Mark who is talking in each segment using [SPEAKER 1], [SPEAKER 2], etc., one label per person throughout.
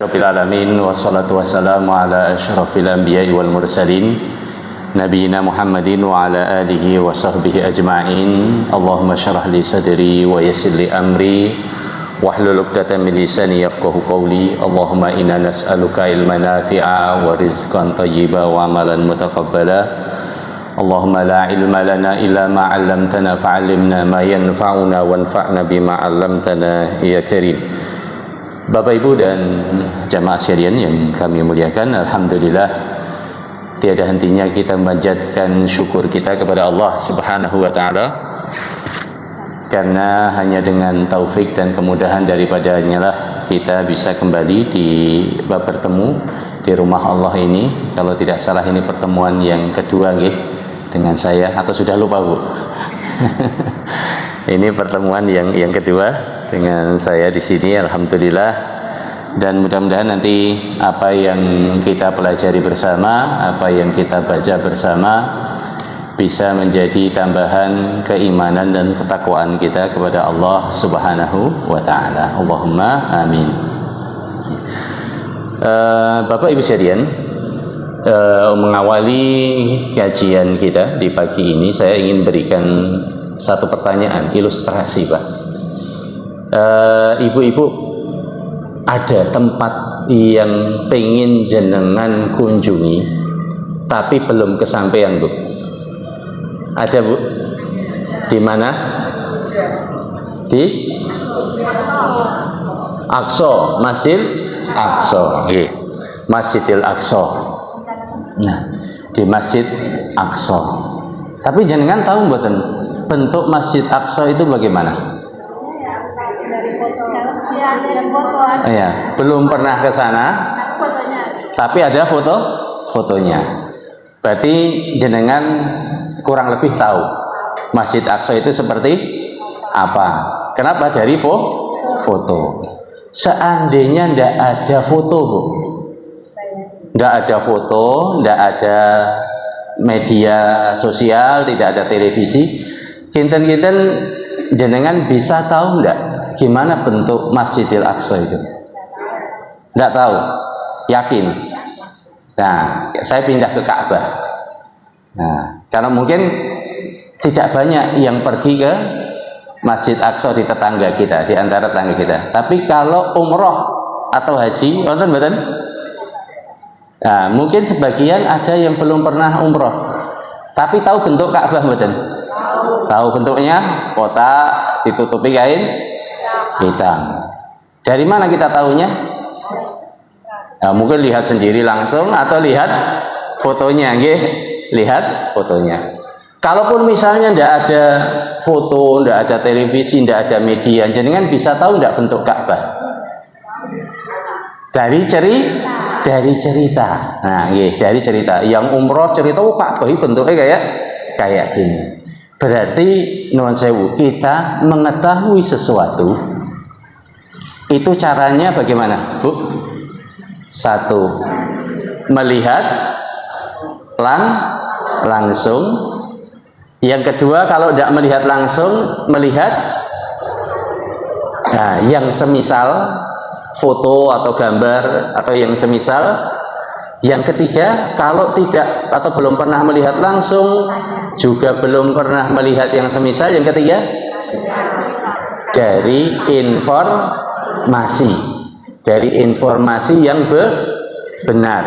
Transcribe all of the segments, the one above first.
[SPEAKER 1] Rabbil alamin wassalatu wassalamu ala asyrafil anbiya'i wal mursalin nabiyina Muhammadin wa ala alihi wa sahbihi ajma'in. Allahumma syrah li sadri wa yassir li amri wahlul 'uqdatam min lisani yafqahu qawli. Allahumma inna nas'aluka ilman nafi'a wa rizqan thayyiban wa amalan mutaqabbala. Allahumma la ilma lana illa ma 'allamtana fa'allimna ma yanfa'una wanfa'na bima 'allamtana ya karim. Bapak Ibu dan jamaah sekalian yang kami muliakan, alhamdulillah tiada hentinya kita memanjatkan syukur kita kepada Allah Subhanahu wa taala, karena hanya dengan taufik dan kemudahan daripadanya lah kita bisa kembali bertemu di rumah Allah ini. Kalau tidak salah ini pertemuan yang kedua dengan saya, atau sudah lupa Bu? Ini pertemuan yang kedua dengan saya di sini, alhamdulillah. Dan mudah-mudahan nanti apa yang kita pelajari bersama, apa yang kita baca bersama bisa menjadi tambahan keimanan dan ketakwaan kita kepada Allah Subhanahu wa taala. Allahumma amin. Bapak Ibu sekalian, mengawali kajian kita di pagi ini, saya ingin berikan satu pertanyaan ilustrasi, Pak. Ibu-ibu, ada tempat yang pengen jenengan kunjungi tapi belum kesampaian, Bu? Ada, Bu? Di mana? Di Aqsa, Masjid Aqsa. Masjidil Aqsa. Nah, di Masjid Aqsa. Tapi jenengan tahu mboten bentuk Masjid Aqsa itu bagaimana? Ya, belum pernah ke sana, tapi ada fotonya. Berarti jenengan kurang lebih tahu Masjid Aqsa itu seperti apa. Kenapa? Dari foto. Seandainya tidak ada foto, Bu, tidak ada foto, tidak ada media sosial, tidak ada televisi, kinten-kinten jenengan bisa tahu enggak gimana bentuk Masjidil Aqsa itu? Enggak tahu? Yakin? Nah, saya pindah ke Ka'bah. Nah, karena mungkin tidak banyak yang pergi ke Masjid Aqsa di tetangga kita, di antara tetangga kita. Tapi kalau umroh atau haji, nonton betul? Nah, mungkin sebagian ada yang belum pernah umroh, tapi tahu bentuk Ka'bah betul? Tahu bentuknya, kotak ditutupi kain hitam. Dari mana kita tahunya? Nah, mungkin lihat sendiri langsung atau lihat fotonya, lihat fotonya. Kalaupun misalnya tidak ada foto, tidak ada televisi, tidak ada media, jenengan bisa tahu tidak bentuk Ka'bah? Dari cerita. Nah, dari cerita. Yang umroh cerita, Ka'bah bentuknya kayak gini. Berarti nuwun sewu, kita mengetahui sesuatu itu caranya bagaimana, Bu? Satu, melihat langsung. Yang kedua, kalau tidak melihat langsung, melihat yang semisal foto atau gambar atau yang semisal. Yang ketiga, kalau tidak atau belum pernah melihat langsung, juga belum pernah melihat yang semisal, yang ketiga dari informasi yang benar.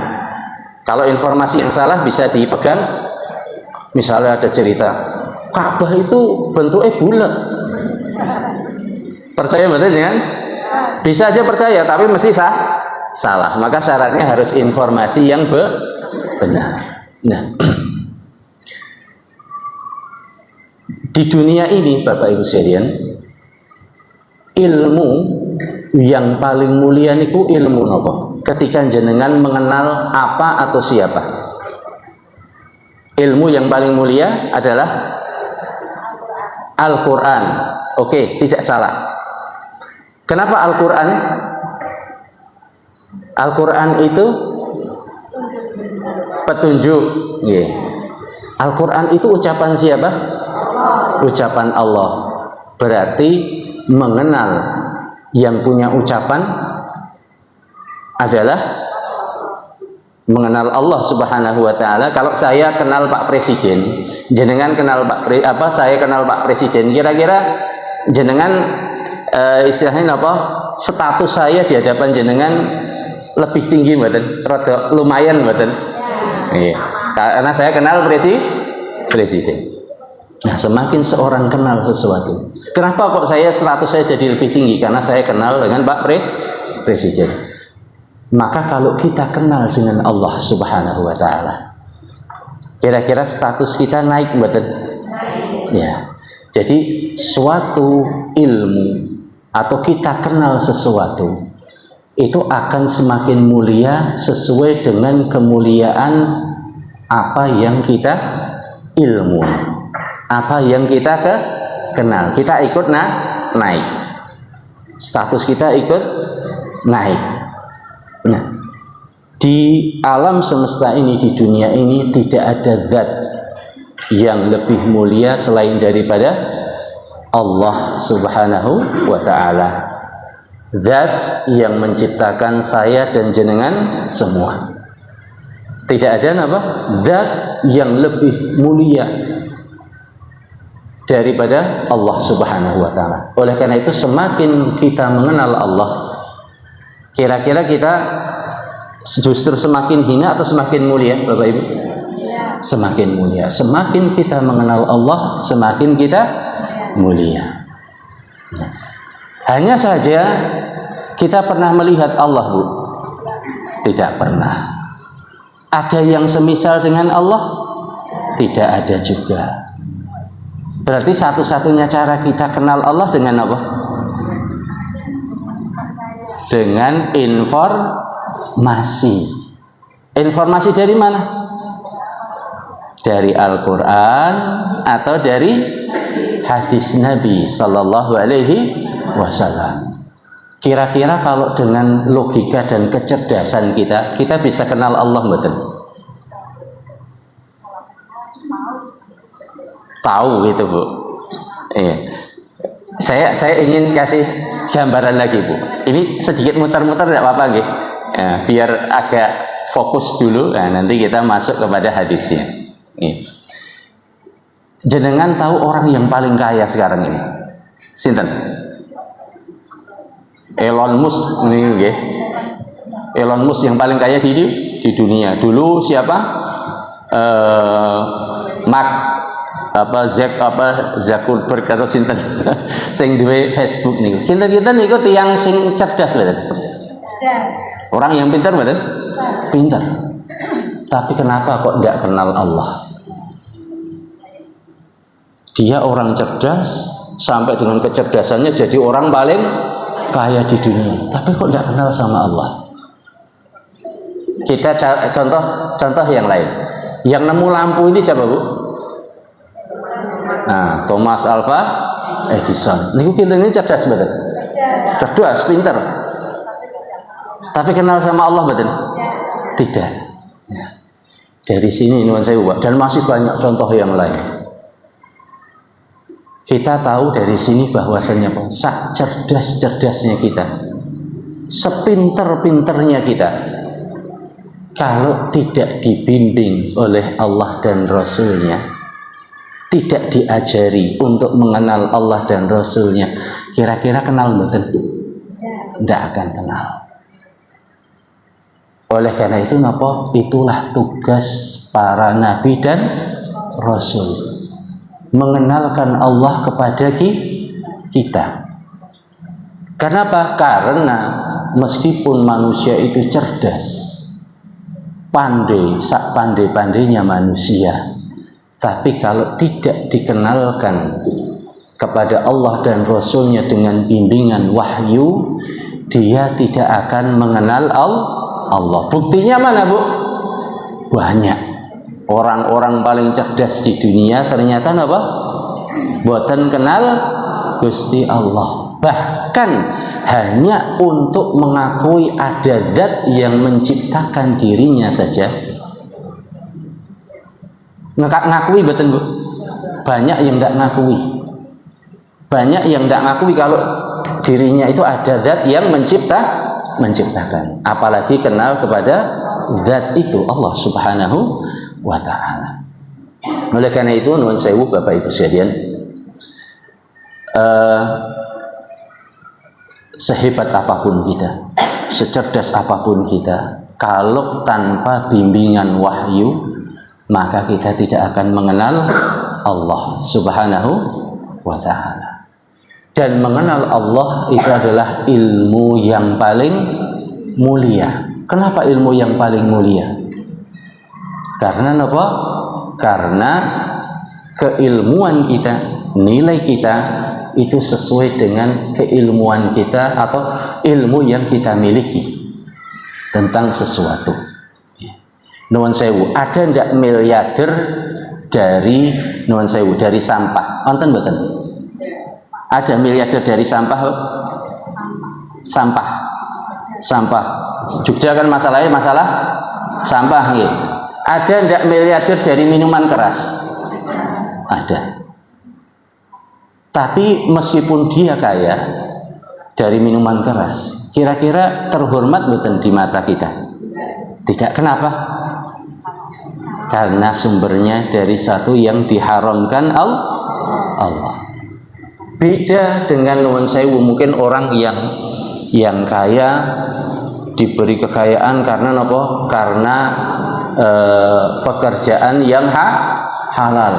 [SPEAKER 1] Kalau informasi yang salah bisa dipegang. Misalnya ada cerita Ka'bah itu bentuknya bulat, percaya betul kan? Bisa aja percaya, tapi mesti salah. Maka syaratnya harus informasi yang benar. Nah, di dunia ini Bapak Ibu sekalian, ilmu yang paling mulia niku ilmu apa? Ketika jenengan mengenal apa atau siapa. Ilmu yang paling mulia adalah Al-Quran. Oke, tidak salah. Kenapa Al-Quran? Al-Quran itu petunjuk. Al-Quran itu ucapan siapa? Ucapan Allah. Berarti mengenal yang punya ucapan adalah mengenal Allah Subhanahu wa taala. Kalau saya kenal Pak Presiden, jenengan kenal saya kenal Pak Presiden, kira-kira jenengan istilahnya apa? Status saya di hadapan jenengan lebih tinggi mboten? Rada lumayan mboten? Iya. Karena saya kenal Presiden. Nah, semakin seorang kenal sesuatu. Kenapa kok status saya jadi lebih tinggi? Karena saya kenal dengan Pak Presiden. Maka kalau kita kenal dengan Allah Subhanahu wa taala, kira-kira status kita naik mboten? Ya. Jadi suatu ilmu atau kita kenal sesuatu itu akan semakin mulia sesuai dengan kemuliaan apa yang kita ilmu, apa yang kita kenal. Kita ikut naik. Status kita ikut naik. Nah, di alam semesta ini, di dunia ini tidak ada zat yang lebih mulia selain daripada Allah Subhanahu wa ta'ala. Zat yang menciptakan saya dan jenengan semua. Tidak ada apa? Zat yang lebih mulia daripada Allah Subhanahu wa ta'ala. Oleh karena itu semakin kita mengenal Allah, kira-kira kita justru semakin hina atau semakin mulia, Bapak Ibu? Semakin mulia. Semakin kita mengenal Allah, semakin kita mulia. Hanya saja kita pernah melihat Allah, Bu? Tidak pernah. Ada yang semisal dengan Allah? Tidak ada juga. Berarti satu-satunya cara kita kenal Allah dengan apa? Dengan informasi. Informasi dari mana? Dari Al-Quran atau dari hadis Nabi Sallallahu Alaihi Wasallam. Kira-kira kalau dengan logika dan kecerdasan kita bisa kenal Allah betul? Tahu gitu, Bu. Iya. Saya ingin kasih gambaran lagi, Bu. Ini sedikit muter-muter tidak apa-apa nggih. Ya, biar agak fokus dulu. Nah, nanti kita masuk kepada hadisnya. Nih. Jenengan tahu orang yang paling kaya sekarang ini? Sinten? Elon Musk ini nggih. Elon Musk yang paling kaya di dunia. Dulu siapa? Mark Zuckerberg atau sinten sing duwe Facebook niku. Kinten-kinten niku tiyang sing cerdas betul. Cerdas. Orang yang pintar betul? Pintar. Tapi kenapa kok enggak kenal Allah? Dia orang cerdas sampai dengan kecerdasannya jadi orang paling kaya di dunia. Tapi kok enggak kenal sama Allah? Kita contoh yang lain. Yang nemu lampu ini siapa, Bu? Nah, Thomas Alva Edison. Niku ini cerdas betul. Cerdas, pintar. Tapi kenal sama Allah betul? Tidak. Ya. Dari sini nuwun sewu, dan masih banyak contoh yang lain. Kita tahu dari sini bahwasanya sak cerdas-cerdasnya kita, sepinter-pinternya kita, kalau tidak dibimbing oleh Allah dan Rasulnya, tidak diajari untuk mengenal Allah dan Rasulnya, kira-kira kenal betul? Tidak akan kenal. Oleh karena itu, itulah tugas para nabi dan rasul, mengenalkan Allah kepada kita. Kenapa? Karena meskipun manusia itu cerdas, pandai, sak pandai-pandainya manusia, tapi kalau tidak dikenalkan kepada Allah dan Rasulnya dengan bimbingan wahyu, dia tidak akan mengenal Allah. Buktinya mana, Bu? Banyak orang-orang paling cerdas di dunia ternyata apa? Boten kenal Gusti Allah. Bahkan hanya untuk mengakui ada zat yang menciptakan dirinya saja. Ngakui betul, Bu? Banyak yang tidak ngakui. Banyak yang tidak ngakui kalau dirinya itu ada zat yang menciptakan, apalagi kenal kepada zat itu Allah Subhanahu wa ta'ala. Oleh karena itu nuwun sewu Bapak Ibu sekalian, sehebat apapun kita, secerdas apapun kita, kalau tanpa bimbingan wahyu, maka kita tidak akan mengenal Allah Subhanahu wa ta'ala. Dan mengenal Allah itu adalah ilmu yang paling mulia. Kenapa ilmu yang paling mulia? Karena apa? Karena keilmuan kita, nilai kita itu sesuai dengan keilmuan kita atau ilmu yang kita miliki tentang sesuatu. Nuwun sewu, ada ndak miliarder dari nuwun sewu dari sampah? Wonten mboten? Ada miliarder dari sampah? Sampah. Jogja kan masalahnya masalah sampah nggih. Ada ndak miliarder dari minuman keras? Ada. Tapi meskipun dia kaya dari minuman keras, kira-kira terhormat mboten di mata kita? Tidak. Kenapa? Karena sumbernya dari satu yang diharamkan Allah. Beda dengan nuwun sewu, mungkin orang yang kaya diberi kekayaan karena apa? Karena pekerjaan yang halal.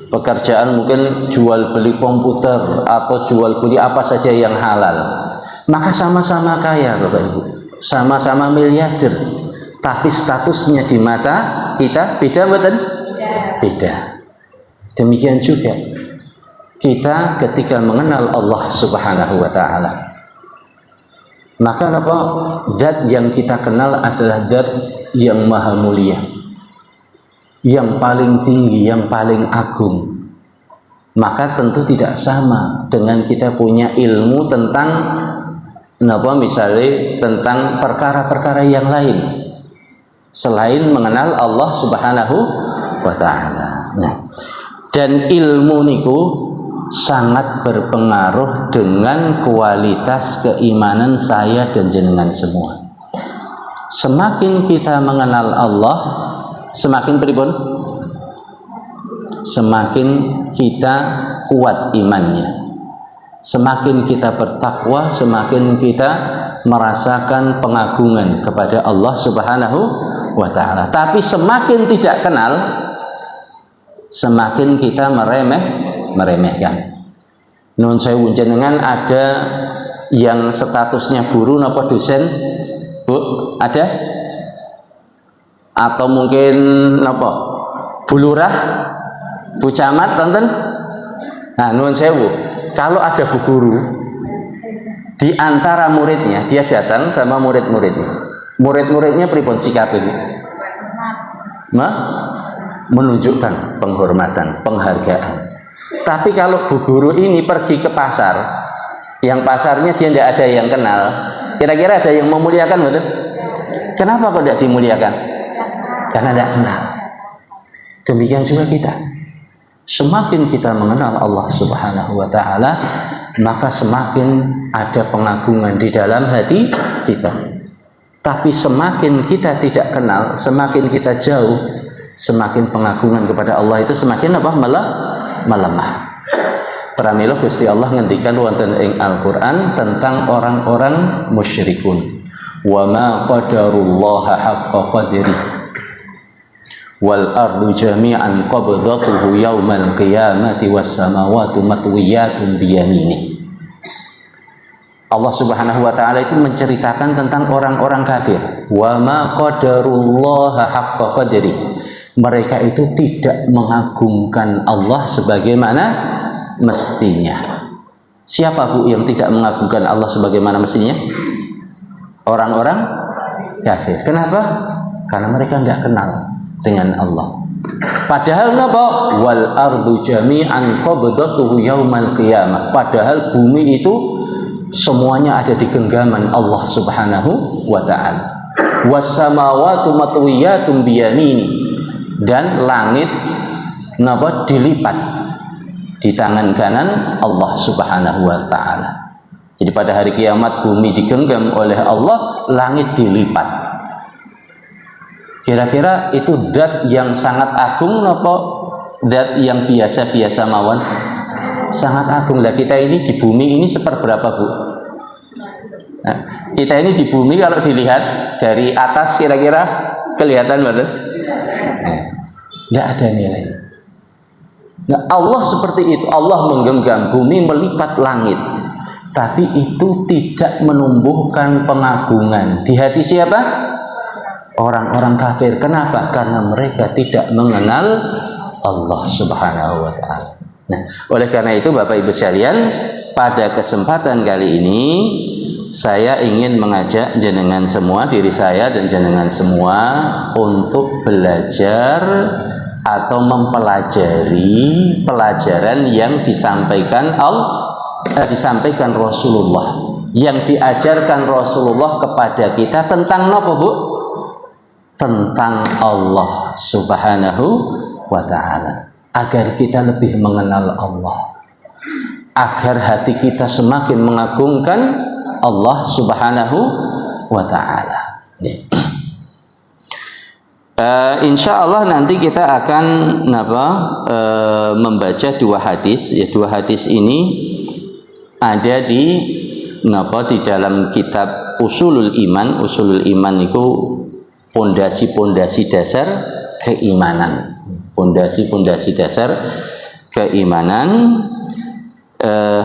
[SPEAKER 1] Pekerjaan mungkin jual beli komputer atau jual beli apa saja yang halal. Maka sama-sama kaya Bapak Ibu, sama-sama miliarder, tapi statusnya di mata kita beda betul? Beda. Demikian juga kita ketika mengenal Allah Subhanahu wa ta'ala, maka apa? Zat yang kita kenal adalah zat yang maha mulia, yang paling tinggi, yang paling agung. Maka tentu tidak sama dengan kita punya ilmu tentang misalnya tentang perkara-perkara yang lain selain mengenal Allah Subhanahu wa ta'ala. Nah, dan ilmu niku sangat berpengaruh dengan kualitas keimanan saya dan jenengan semua. Semakin kita mengenal Allah, semakin pripun? Semakin kita kuat imannya. Semakin kita bertakwa, semakin kita merasakan pengagungan kepada Allah Subhanahu wa ta'ala. Tapi semakin tidak kenal, semakin kita meremehkan. Nun sewu jenengan ada yang statusnya guru napa dosen? Bu, ada? Atau mungkin napa? Bu Lurah, Bu Camat, tonton? Nah, nun sewu. Kalau ada bu guru di antara muridnya, dia datang sama murid-muridnya. Murid-muridnya pripun sikap ini? Menunjukkan penghormatan, penghargaan. Tapi kalau bu guru ini pergi ke pasar, yang pasarnya dia tidak ada yang kenal, kira-kira ada yang memuliakan betul? Kenapa kok tidak dimuliakan? Karena tidak kenal. Demikian juga kita. Semakin kita mengenal Allah Subhanahu wa ta'ala, maka semakin ada pengagungan di dalam hati kita. Tapi semakin kita tidak kenal, semakin kita jauh, semakin pengagungan kepada Allah itu semakin apa? Melemah. Pramila Gusti Allah ngendikan wonten ing Al-Qur'an tentang orang-orang musyrikun. Wa ma qadarullaha haqqa qadrihi wal ardu jami'an qabdatuhu yaumal qiyamati was samawati matwiyatun biyamini. Allah Subhanahu wa ta'ala itu menceritakan tentang orang-orang kafir. Wa ma qadarullaha haqqa qadri. Mereka itu tidak mengagungkan Allah sebagaimana mestinya. Siapa Bu yang tidak mengagungkan Allah sebagaimana mestinya? Orang-orang kafir. Kenapa? Karena mereka tidak kenal dengan Allah. Padahal napa? Wal ardu jami'an qabdatuhu yaumal qiyamah. Padahal bumi itu semuanya ada di genggaman Allah Subhanahu wa ta'ala. Was samawati matwiyatun biyamini. Dan langit napa? Dilipat di tangan kanan Allah Subhanahu wa ta'ala. Jadi pada hari kiamat bumi digenggam oleh Allah, langit dilipat. Kira-kira itu zat yang sangat agung apa zat yang biasa-biasa mawon? Sangat agung. Lah kita ini di bumi ini seperberapa, Bu? Nah, kita ini di bumi kalau dilihat dari atas kira-kira kelihatan betul? Nggak ada nilai. Nah, Allah seperti itu. Allah menggenggam bumi, melipat langit. Tapi itu tidak menumbuhkan pengagungan di hati siapa? Orang-orang kafir. Kenapa? Karena mereka tidak mengenal Allah Subhanahu wa ta'ala. Nah, oleh karena itu Bapak Ibu sekalian, pada kesempatan kali ini saya ingin mengajak jenengan semua, diri saya dan jenengan semua, untuk belajar atau mempelajari pelajaran yang disampaikan disampaikan Rasulullah, yang diajarkan Rasulullah kepada kita tentang apa, Bu? Tentang Allah Subhanahu wa ta'ala, agar kita lebih mengenal Allah, agar hati kita semakin mengagungkan Allah Subhanahu wa ta'ala. Insya Allah nanti kita akan membaca dua hadis. Ya, dua hadis ini ada di dalam kitab Ushulul Iman. Ushulul Iman itu pondasi-pondasi dasar keimanan. Pondasi-pondasi dasar keimanan.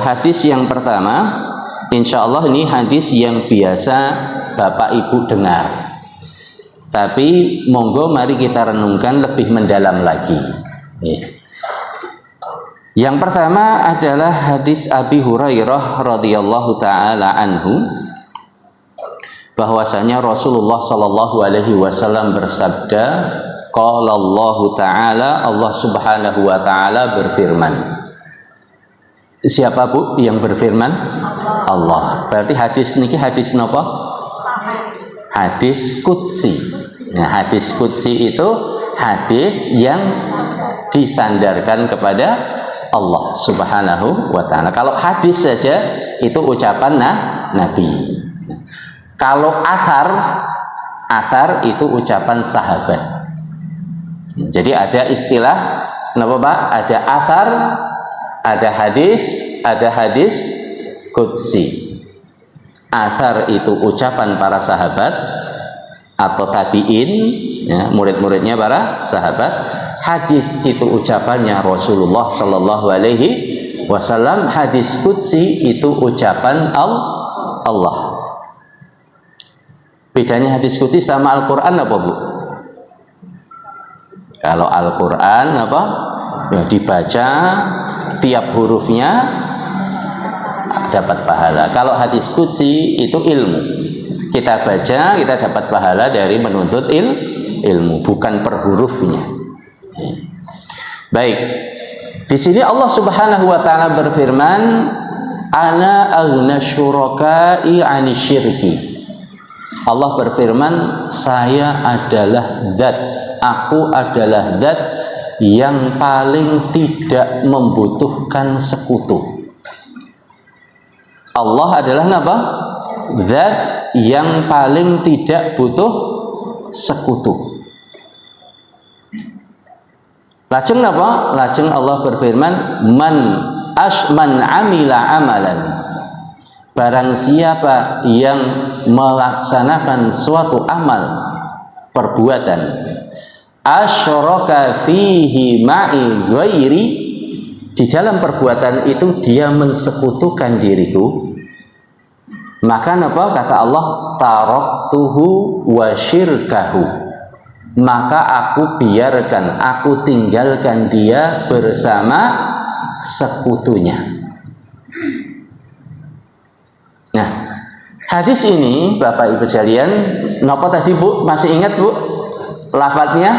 [SPEAKER 1] Hadis yang pertama, insya Allah ini hadis yang biasa Bapak Ibu dengar, tapi monggo mari kita renungkan lebih mendalam lagi. Yang pertama adalah hadis Abi Hurairah radhiyallahu taala anhu, bahwasanya Rasulullah sallallahu alaihi wasallam bersabda, qala Allah taala, Allah Subhanahu wa taala berfirman. Siapa, Bu, yang berfirman? Allah. Berarti hadis niki hadis napa? Hadis qudsi. Nah, hadis qudsi itu hadis yang disandarkan kepada Allah Subhanahu wa ta'ala. Kalau hadis saja itu ucapan Nabi. Kalau athar itu ucapan sahabat. Jadi ada istilah kenapa, Pak? Ada athar, ada hadis qudsi. Athar itu ucapan para sahabat atau tabi'in, ya, murid-muridnya para sahabat. Hadis itu ucapannya Rasulullah sallallahu alaihi wasallam. Hadis qudsi itu ucapan Allah. Bedanya hadis qudsi sama Al-Qur'an apa, Bu? Kalau Al-Qur'an apa? Ya, dibaca tiap hurufnya dapat pahala. Kalau hadis qudsi itu ilmu. Kita baca, kita dapat pahala dari menuntut ilmu, bukan per hurufnya. Baik. Di sini Allah Subhanahu wa taala berfirman, "Ana aghna syuraka'i 'ani syirki." Allah berfirman, saya adalah zat, aku adalah zat yang paling tidak membutuhkan sekutu. Allah adalah apa? Zat yang paling tidak butuh sekutu. Lajeng apa? Lajeng Allah berfirman, man amila amalan. Barang siapa yang melaksanakan suatu amal, perbuatan, asyraka fihi ma'i ghairi, di dalam perbuatan itu dia mensekutukan diriku, maka apa? Kata Allah, taraktuhu wa syirkahu, maka aku biarkan, aku tinggalkan dia bersama sekutunya. Nah, hadis ini Bapak Ibu sekalian, napa tadi, Bu? Masih ingat, Bu? Lafadznya?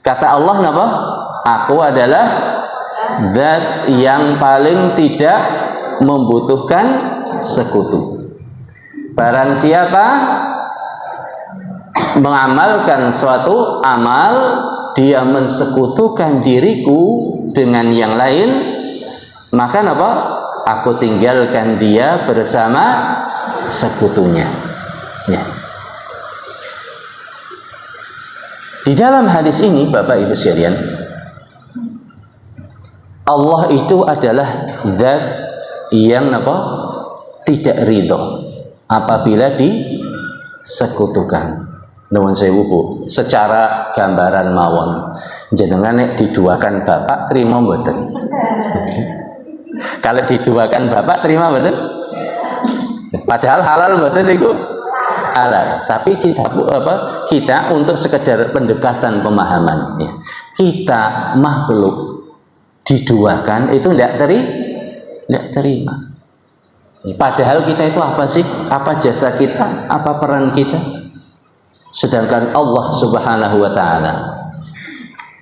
[SPEAKER 1] Kata Allah napa? Aku adalah zat yang paling tidak membutuhkan sekutu. Barang siapa mengamalkan suatu amal, dia mensekutukan diriku dengan yang lain, maka apa? aku tinggalkan dia bersama sekutunya. Ya. Di dalam hadis ini Bapak Ibu sekalian, Allah itu adalah zat yang tidak ridho apabila disekutukan. Nuwun sewu Bu, secara gambaran mawon, jenengan nek diduakan bapak terima mboten? Kalau diduakan bapak terima mboten? Padahal halal mboten niku? Halal. Tapi kita untuk sekedar pendekatan pemahaman ya. Kita makhluk diduakan itu tidak terima. Padahal kita itu apa sih? Apa jasa kita? Apa peran kita? Sedangkan Allah Subhanahu wa ta'ala,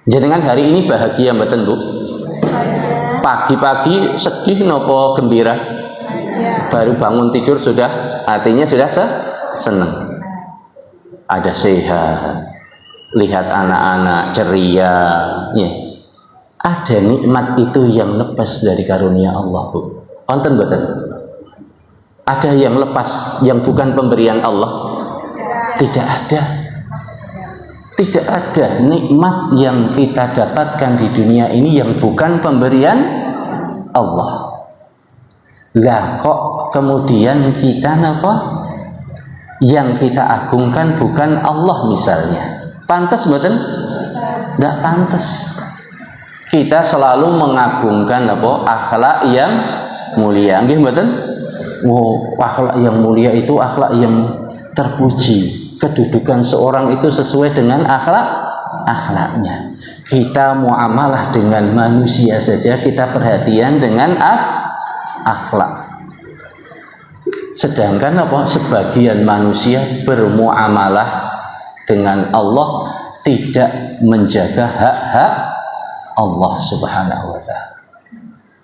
[SPEAKER 1] jenengan hari ini bahagia mboten Bu? Pagi-pagi sedih nopo gembira? Baru bangun tidur sudah hatinya sudah senang. Ada sehat, lihat anak-anak ceria ya. Ada nikmat itu yang lepas dari karunia Allah Bu. Wonten mboten? Ada yang lepas yang bukan pemberian Allah? Tidak ada. Tidak ada nikmat yang kita dapatkan di dunia ini yang bukan pemberian Allah. Lah kok kemudian kita yang kita agungkan bukan Allah misalnya? Pantas mboten? Tidak pantas. Kita selalu mengagungkan akhlak yang mulia. Nggih mboten? Akhlak yang mulia itu akhlak yang terpuji. Kedudukan seorang itu sesuai dengan akhlaknya. Kita muamalah dengan manusia saja kita perhatian dengan akhlak. Sedangkan sebagian manusia bermuamalah dengan Allah tidak menjaga hak-hak Allah Subhanahu wa ta'ala.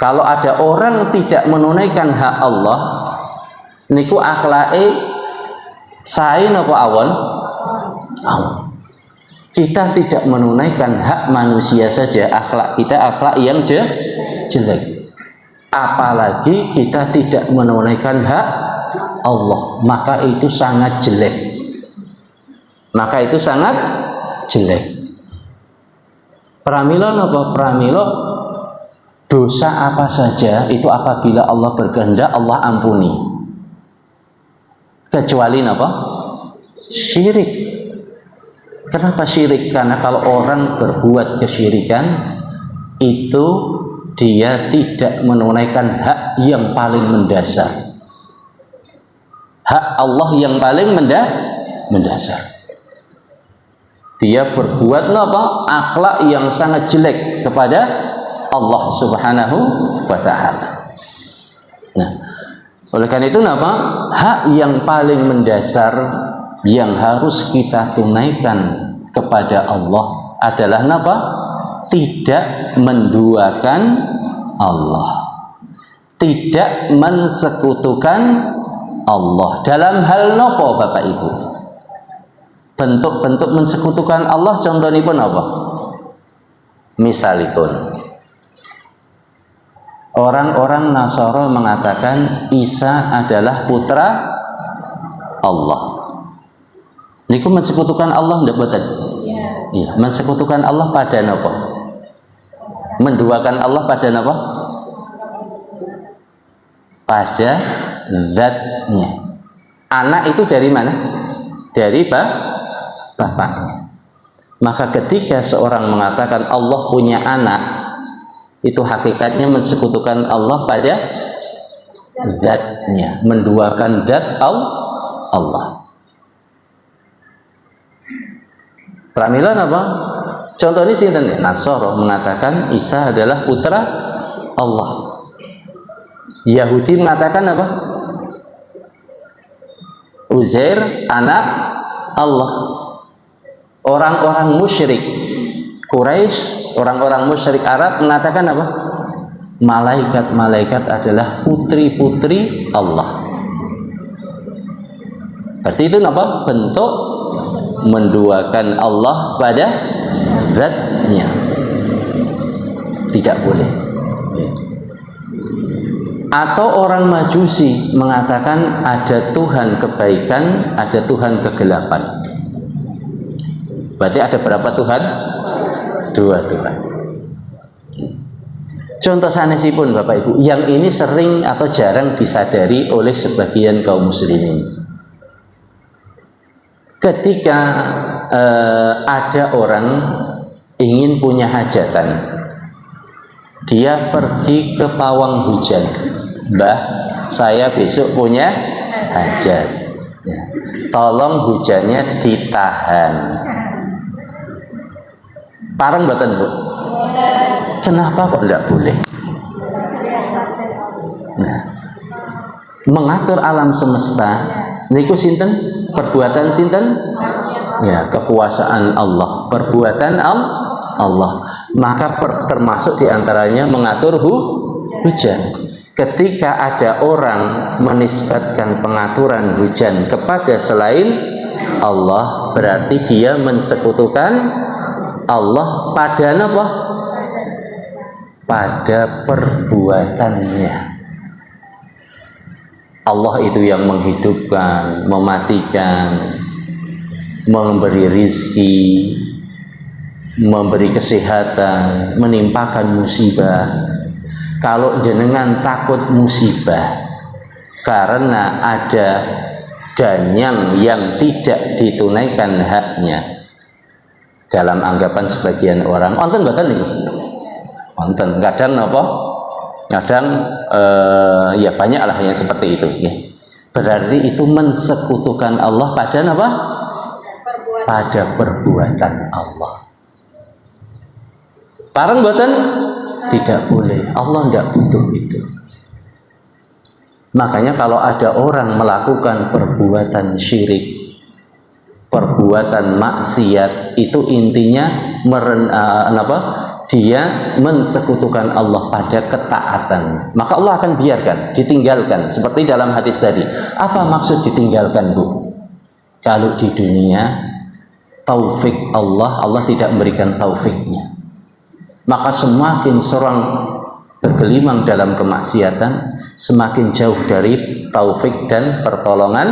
[SPEAKER 1] Kalau ada orang tidak menunaikan hak Allah niku akhlake sae napa awon? Awon. Kita tidak menunaikan hak manusia saja, akhlak kita akhlak yang jelek. Apalagi kita tidak menunaikan hak Allah, maka itu sangat jelek. Maka itu sangat jelek. Pramila napa? Pramila dosa apa saja itu apabila Allah berkehendak Allah ampuni. Kecuali apa? Syirik. Kenapa syirik? Karena kalau orang berbuat kesyirikan itu dia tidak menunaikan hak yang paling mendasar. Hak Allah yang paling mendasar. Dia berbuat akhlak yang sangat jelek kepada Allah Subhanahu wa ta'ala. Nah, oleh karena itu hak yang paling mendasar yang harus kita tunaikan kepada Allah adalah tidak menduakan Allah, tidak mensekutukan Allah. Dalam hal nopo Bapak Ibu? Bentuk-bentuk mensekutukan Allah contohipun apa? Misalipun orang-orang Nasara mengatakan Isa adalah putra Allah. Niku mensekutukan Allah ndak boten? Iya, mensekutukan Allah pada napa? Menduakan Allah pada napa? Pada zatnya. Anak itu dari mana? Dari bapaknya. Maka ketika seorang mengatakan Allah punya anak, itu hakikatnya mensekutukan Allah pada zatnya, menduakan zat Allah. Pramila apa? Contoh ini sinten? Nasara mengatakan Isa adalah putra Allah. Yahudi mengatakan apa? Uzair anak Allah. Orang-orang musyrik Quraisy, orang-orang musyrik Arab mengatakan apa? Malaikat-malaikat adalah putri-putri Allah. Berarti itu apa? Bentuk menduakan Allah pada zatnya. Tidak boleh. Atau orang Majusi mengatakan ada Tuhan kebaikan, ada Tuhan kegelapan. Berarti ada berapa Tuhan? Dua Tuhan. Contoh sanesipun Bapak Ibu, yang ini sering atau jarang disadari oleh sebagian kaum muslimin. Ketika ada orang ingin punya hajatan, dia pergi ke pawang hujan. Mbah, saya besok punya hajat. Tolong hujannya ditahan. Pareng mboten, Bu? Kenapa kok tidak boleh? Nah, mengatur alam semesta niku sinten? Perbuatan sinten? Ya, kekuasaan Allah, perbuatan Allah. Maka termasuk diantaranya mengatur hujan. Ketika ada orang menisbatkan pengaturan hujan kepada selain Allah, berarti dia mensekutukan Allah pada apa? Pada perbuatannya. Allah itu yang menghidupkan, mematikan, memberi rizki, memberi kesehatan, menimpakan musibah. Kalau jenengan takut musibah karena ada danyang yang tidak ditunaikan haknya, dalam anggapan sebagian orang, wonten mboten niku? Wonten. Kadang apa? Kadang ya banyaklah yang seperti itu ya. Berarti itu mensekutukan Allah pada apa? Pada perbuatan Allah. Pareng mboten? Tidak boleh. Allah tidak butuh itu. Makanya kalau ada orang melakukan perbuatan syirik, perbuatan maksiat, itu intinya dia mensekutukan Allah pada ketaatan. Maka Allah akan biarkan, ditinggalkan. Seperti dalam hadis tadi. Apa maksud ditinggalkan, Bu? Kalau di dunia taufik Allah tidak memberikan taufiknya. Maka semakin seorang bergelimang dalam kemaksiatan, semakin jauh dari taufik dan pertolongan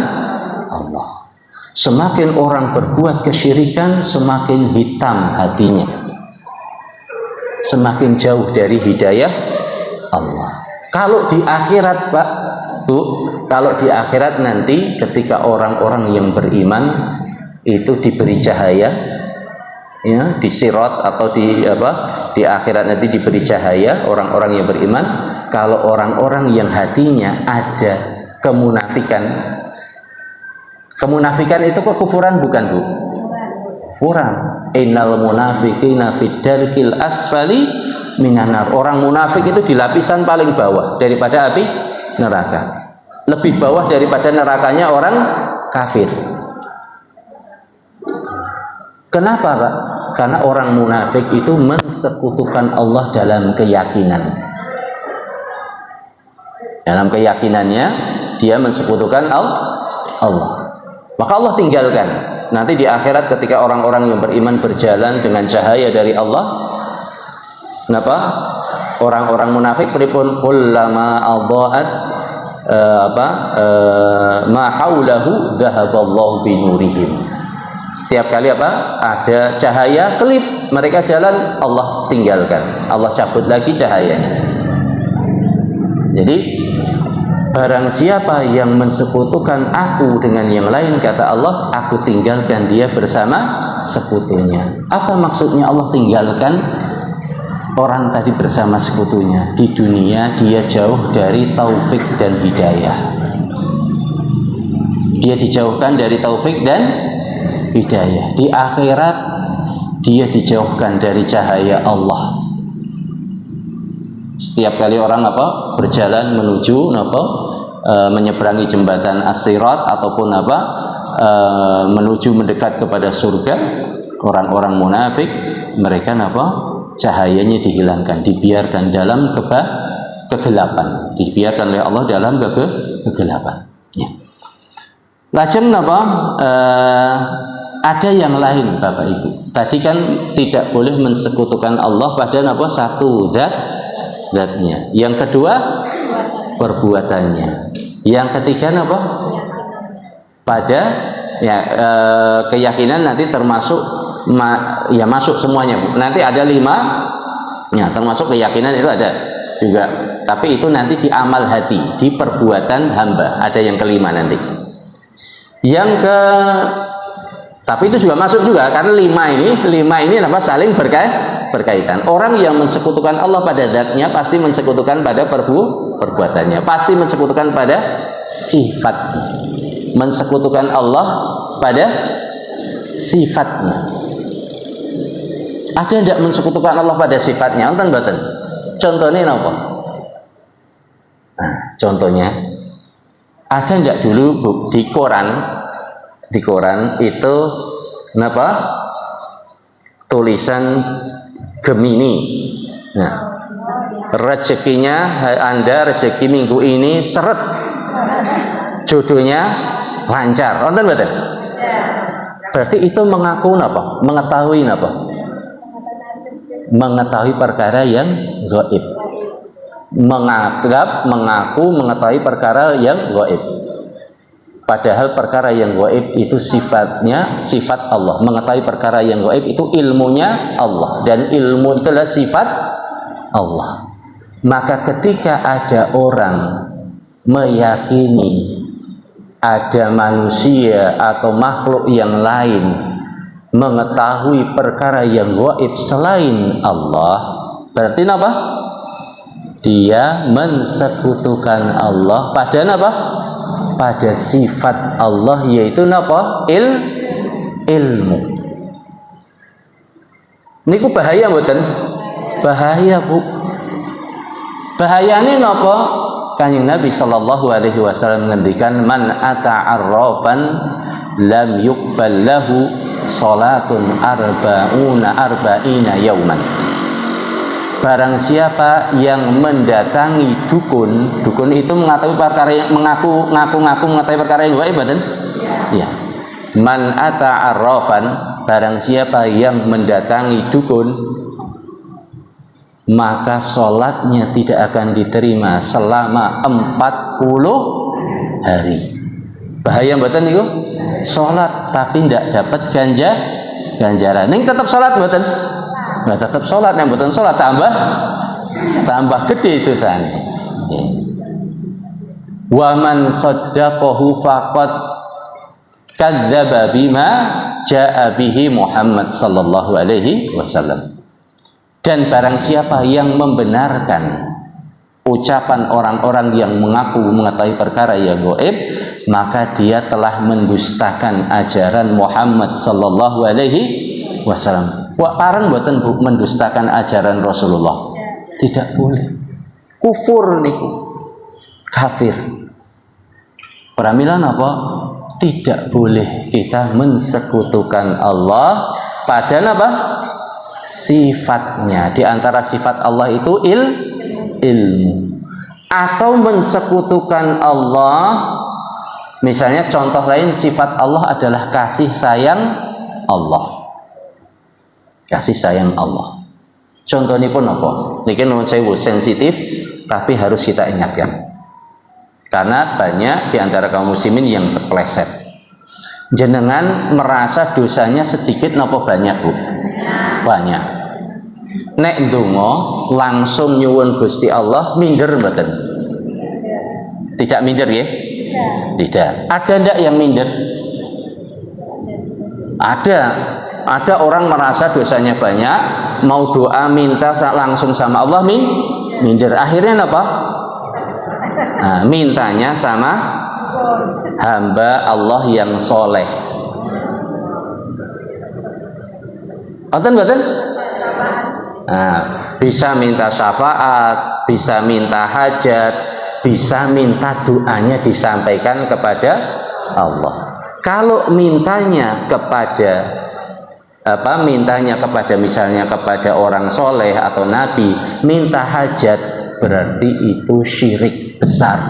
[SPEAKER 1] Allah. Semakin orang berbuat kesyirikan, semakin hitam hatinya, semakin jauh dari hidayah Allah. Kalau di akhirat, Pak, Bu, kalau di akhirat nanti ketika orang-orang yang beriman itu diberi cahaya, ya, di sirat atau di akhirat nanti diberi cahaya orang-orang yang beriman. Kalau orang-orang yang hatinya ada kemunafikan, kemunafikan itu kekufuran bukan, Bu? Kufuran. Innal munafiqina fid darkil asfali minan nar. Orang munafik itu di lapisan paling bawah daripada api neraka. Lebih bawah daripada nerakanya orang kafir. Kenapa, Pak? Karena orang munafik itu mensekutukan Allah dalam keyakinan. Dalam keyakinannya dia mensekutukan Allah. Maka Allah tinggalkan. Nanti di akhirat ketika orang-orang yang beriman berjalan dengan cahaya dari Allah, kenapa? Orang-orang munafik pripun? Kullama adha'at ma haulahu dhahaballahu binurihim. Setiap kali ada cahaya kelip, mereka jalan, Allah tinggalkan, Allah cabut lagi cahayanya. Jadi barang siapa yang mensekutukan aku dengan yang lain, kata Allah, aku tinggalkan dia bersama sekutunya. Apa maksudnya Allah tinggalkan orang tadi bersama sekutunya? Di dunia dia jauh dari taufik dan hidayah. Dia dijauhkan dari taufik dan hidayah. Di akhirat dia dijauhkan dari cahaya Allah. Setiap kali orang berjalan menuju menyeberangi jembatan as-sirat ataupun menuju mendekat kepada surga, orang-orang munafik mereka cahayanya dihilangkan, dibiarkan dalam kegelapan, dibiarkan oleh Allah dalam kegelapan. Ya. Lajeng ada yang lain, Bapak Ibu. Tadi kan tidak boleh mensekutukan Allah pada satu zatnya. Yang kedua perbuatannya. Yang ketiga apa? Pada keyakinan nanti termasuk masuk semuanya, Bu. Nanti ada 5 ya, termasuk keyakinan itu ada juga. Tapi itu nanti di amal hati, di perbuatan hamba. Ada yang kelima nanti. Tapi itu juga masuk juga karena 5 ini apa saling berkaitan. Orang yang mensekutukan Allah pada zatnya pasti mensekutukan pada perbuatannya, pasti mensekutukan pada sifat. Mensekutukan Allah pada sifatnya. Ada tidak mensekutukan Allah pada sifatnya? Nonton boten. Contohnya apa? Nah, contohnya ada tidak dulu Bu, di koran itu kenapa tulisan Gemini. Nah, rezekinya Anda rezeki minggu ini seret, jodohnya lancar. Nonton betul? Berarti itu mengaku apa? Mengetahui apa? Mengetahui perkara yang gaib. Mengaku mengetahui perkara yang gaib. Padahal perkara yang gaib itu sifatnya sifat Allah. Mengetahui perkara yang gaib itu ilmunya Allah, dan ilmu itulah sifat Allah. Maka ketika ada orang meyakini ada manusia atau makhluk yang lain mengetahui perkara yang gaib selain Allah, berarti apa? Dia mensekutukan Allah pada apa? Pada sifat Allah, yaitu apa? Ilmu. Niku bahaya mboten? Bahaya, Bu. Bahayane napa? Kanjeng Nabi sallallahu alaihi wasallam ngendikan, man ata'arrafan lam yuqbal lahu salatun arba'ina yauman. Barang siapa yang mendatangi dukun itu mengetahui perkara yang mengaku mengetahui perkara yang gaib, badan? Ya. Man ata'arrafan, barang siapa yang mendatangi dukun, maka sholatnya tidak akan diterima selama 40 hari. Bahaya mboten niku? Sholat tapi tidak dapat ganjaran. Ning tetap sholat mboten? Nah, tetap sholat, yang mboten sholat tambah gede itu sana. Wa man saddaqahu faqad kadzdzaba bima jaa bihi Muhammad sallallahu alaihi wasallam. Dan barang siapa yang membenarkan ucapan orang-orang yang mengaku mengetahui perkara yang gaib, maka dia telah mendustakan ajaran Muhammad sallallahu alaihi wasallam. Wah, parang mboten Bu mendustakan ajaran Rasulullah. Tidak boleh. Kufur niku. Kafir. Pramila napa? Tidak boleh kita mensekutukan Allah pada apa? Sifatnya. Di antara sifat Allah itu ilmu. Atau mensekutukan Allah, misalnya contoh lain, sifat Allah adalah kasih sayang Allah. Kasih sayang Allah. Contohnya pun apa? Ini menurut saya sensitif, tapi harus kita ingatkan. Karena banyak di antara kaum muslimin yang terpeleset. Jenengan merasa dosanya sedikit napa banyak, Bu? Banyak. Nek ndonga langsung nyuwun Gusti Allah, minder mboten? Tidak minder ya? Tidak. Ada ndak yang minder? Ada orang merasa dosanya banyak, mau doa minta langsung sama Allah, minder. Akhirnya apa? Nah, mintanya sama hamba Allah yang soleh. Betul? Nah, bisa minta syafaat, bisa minta hajat, bisa minta doanya disampaikan kepada Allah. Kalau mintanya kepada misalnya kepada orang soleh atau nabi, minta hajat, berarti itu syirik besar.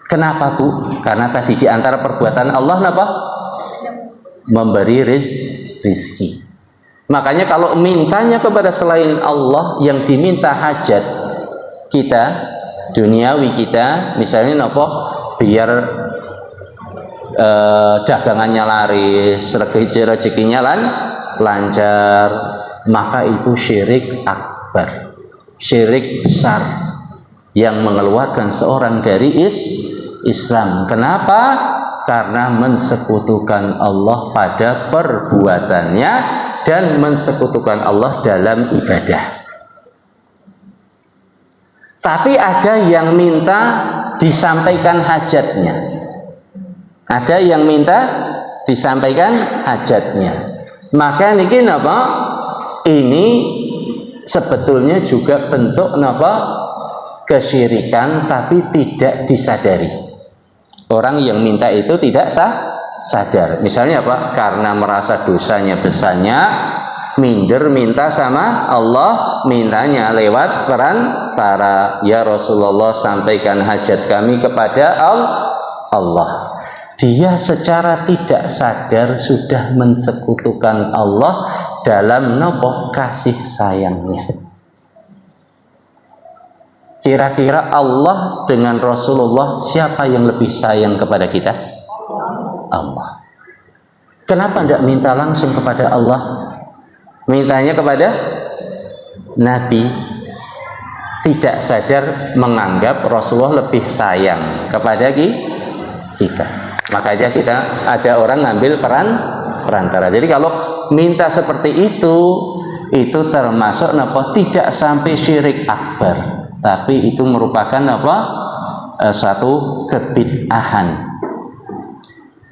[SPEAKER 1] Kenapa, Bu? Karena tadi di antara perbuatan Allah apa? Memberi rizki. Makanya kalau mintanya kepada selain Allah yang diminta hajat kita, duniawi kita, misalnya nopo biar dagangannya laris, rezekinya lancar, maka itu syirik akbar, syirik besar yang mengeluarkan seorang dari Islam. Kenapa? Karena mensekutukan Allah pada perbuatannya dan mensekutukan Allah dalam ibadah. Tapi ada yang minta disampaikan hajatnya. Ada yang minta disampaikan hajatnya. Maka niki napa? Ini sebetulnya juga bentuk napa? Kesyirikan tapi tidak disadari. Orang yang minta itu tidak sadar. Misalnya apa? Karena merasa dosanya banyak, minder minta sama Allah, mintanya lewat perantara, ya Rasulullah sampaikan hajat kami kepada Allah. Dia secara tidak sadar sudah mensekutukan Allah dalam nopo kasih sayangnya. Kira-kira Allah dengan Rasulullah siapa yang lebih sayang kepada kita? Allah. Kenapa tidak minta langsung kepada Allah? Mintanya kepada Nabi. Tidak sadar menganggap Rasulullah lebih sayang kepada kita. Makanya kita ada orang ngambil perantara. Jadi kalau minta seperti itu termasuk apa? Tidak sampai syirik akbar. Tapi itu merupakan apa? Suatu kebid'ahan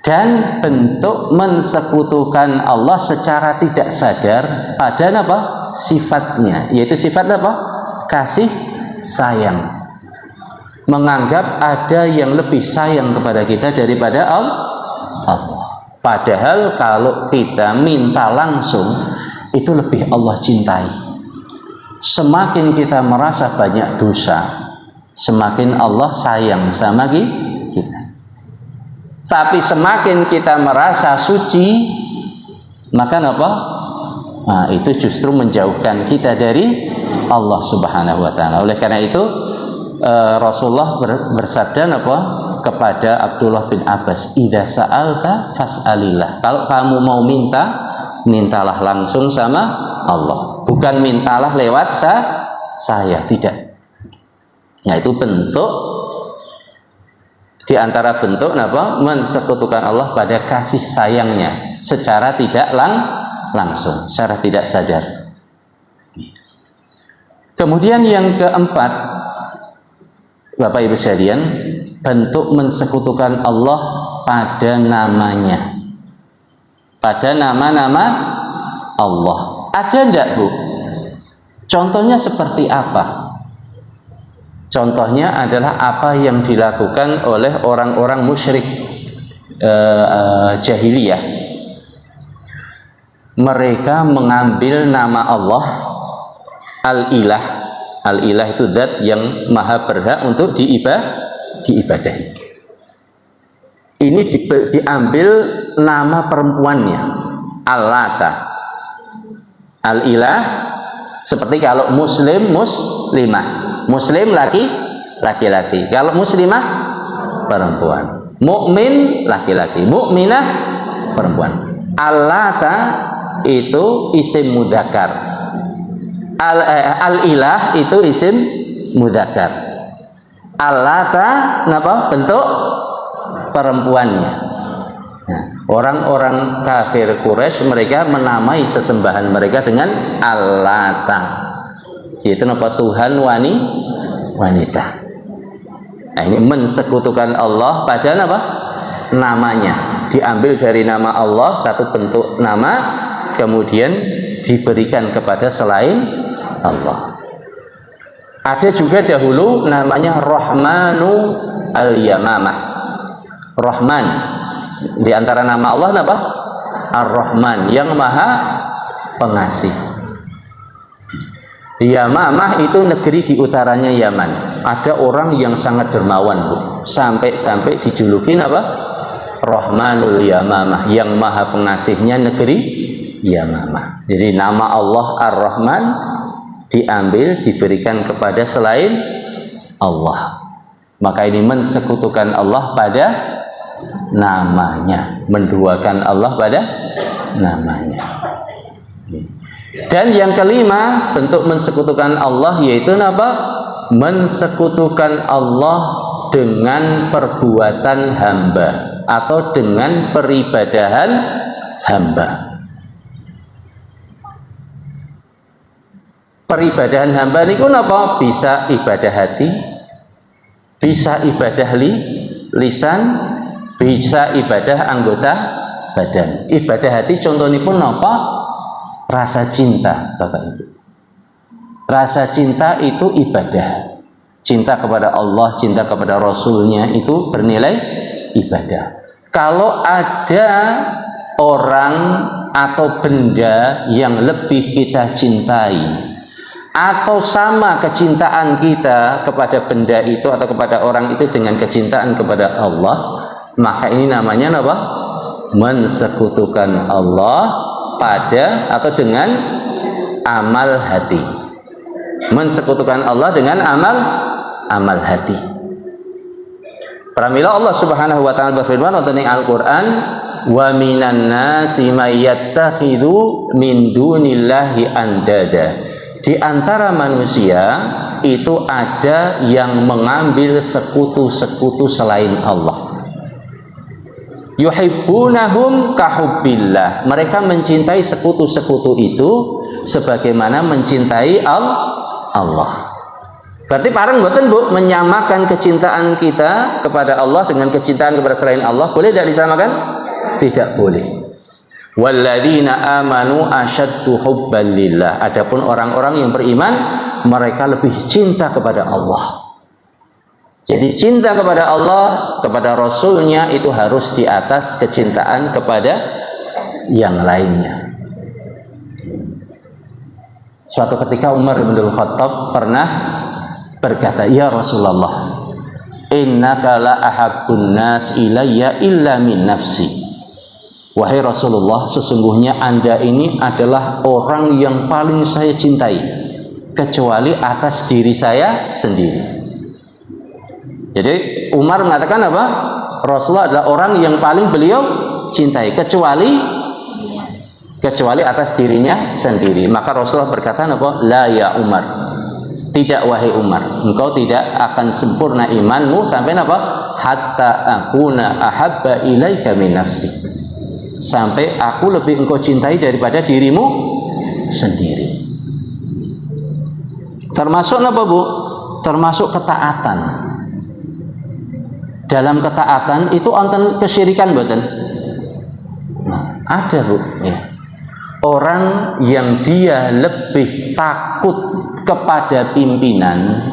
[SPEAKER 1] dan bentuk mensekutukan Allah secara tidak sadar pada apa? Sifatnya, yaitu sifat apa? Kasih sayang. Menganggap ada yang lebih sayang kepada kita daripada Allah. Padahal kalau kita minta langsung itu lebih Allah cintai. Semakin kita merasa banyak dosa, semakin Allah sayang sama kita. Tapi semakin kita merasa suci, maka apa? Nah, itu justru menjauhkan kita dari Allah Subhanahu wa taala. Oleh karena itu Rasulullah bersabda apa? Kepada Abdullah bin Abbas, "Idza sa'alta fas'alillah." Kalau kamu mau minta, mintalah langsung sama Allah, bukan mintalah lewat saya, tidak. Nah, itu bentuk di antara bentuk apa? Mensekutukan Allah pada kasih sayangnya secara tidak langsung, secara tidak sadar. Kemudian yang keempat, Bapak Ibu sekalian, bentuk mensekutukan Allah pada namanya, pada nama-nama Allah. Ada enggak, Bu? Contohnya seperti apa? Contohnya adalah apa yang dilakukan oleh orang-orang musyrik jahiliyah. Mereka mengambil nama Allah Al-Ilah. Al-Ilah itu zat yang maha berhak untuk diibadahi. Ini diambil nama perempuannya, Al-Lata. Al-Ilah seperti kalau muslimah, muslim laki-laki, kalau muslimah perempuan, mukmin laki-laki, mukminah perempuan. Al-Lata itu isim mudzakkar, Al-Ilah itu isim mudzakkar. Al-Lata napa? Bentuk perempuannya. Nah, orang-orang kafir Quraisy mereka menamai sesembahan mereka dengan Al-Lata, yaitu apa? Tuhan wanita. Nah, ini mensekutukan Allah pada apa? Namanya. Diambil dari nama Allah satu bentuk nama, kemudian diberikan kepada selain Allah. Ada juga dahulu namanya Rahmanu Al-Yamamah. Rahman di antara nama Allah apa? Ar-Rahman, yang maha pengasih. Yamamah itu negeri di utaranya Yaman. Ada orang yang sangat dermawan, Bu. Sampai-sampai dijulukin apa? Rahmanul Yamamah, yang maha pengasihnya negeri Yamamah. Jadi nama Allah Ar-Rahman diambil diberikan kepada selain Allah. Maka ini mensekutukan Allah pada namanya, menduakan Allah pada namanya. Dan yang kelima bentuk mensekutukan Allah yaitu apa? Mensekutukan Allah dengan perbuatan hamba atau dengan peribadahan hamba. Peribadahan hamba ini apa? Bisa ibadah hati, bisa ibadah lisan, bisa ibadah anggota badan. Ibadah hati contohnya pun apa? Rasa cinta, Bapak Ibu. Rasa cinta itu ibadah. Cinta kepada Allah, cinta kepada Rasulnya itu bernilai ibadah. Kalau ada orang atau benda yang lebih kita cintai, atau sama kecintaan kita kepada benda itu atau kepada orang itu dengan kecintaan kepada Allah, maka ini namanya apa? Mensekutukan Allah pada atau dengan amal hati. Mensekutukan Allah dengan amal hati. Pramila Allah Subhanahu wa taala berfirman wonten ing Al-Qur'an, wa minan nasi may yattakhidhu min dunillahi andada. Di antara manusia itu ada yang mengambil sekutu-sekutu selain Allah. Yuhibbunahum kahubbillah. Mereka mencintai sekutu-sekutu itu sebagaimana mencintai Allah. Berarti parang mboten Bu menyamakan kecintaan kita kepada Allah dengan kecintaan kepada selain Allah, boleh tidak disamakan? Tidak boleh. Walladzina amanu asyaddu hubban lillah. Adapun orang-orang yang beriman, mereka lebih cinta kepada Allah. Jadi cinta kepada Allah, kepada Rasulnya itu harus di atas kecintaan kepada yang lainnya. Suatu ketika Umar bin Khattab pernah berkata, ya Rasulullah, innaka la ahabbun nas ilayya illa min nafsi. Wahai Rasulullah, sesungguhnya Anda ini adalah orang yang paling saya cintai, kecuali atas diri saya sendiri. Jadi Umar mengatakan apa? Rasulullah adalah orang yang paling beliau cintai, kecuali atas dirinya sendiri. Maka Rasulullah berkata apa? La ya Umar. Tidak wahai Umar, engkau tidak akan sempurna imanmu sampai apa? Hatta akuna ahabba ilaika min nafsi. Sampai aku lebih engkau cintai daripada dirimu sendiri. Termasuk apa Bu? Termasuk ketaatan. Dalam ketaatan itu wonten kesyirikan mboten? Nah, ada Bu. Ya. Orang yang dia lebih takut kepada pimpinan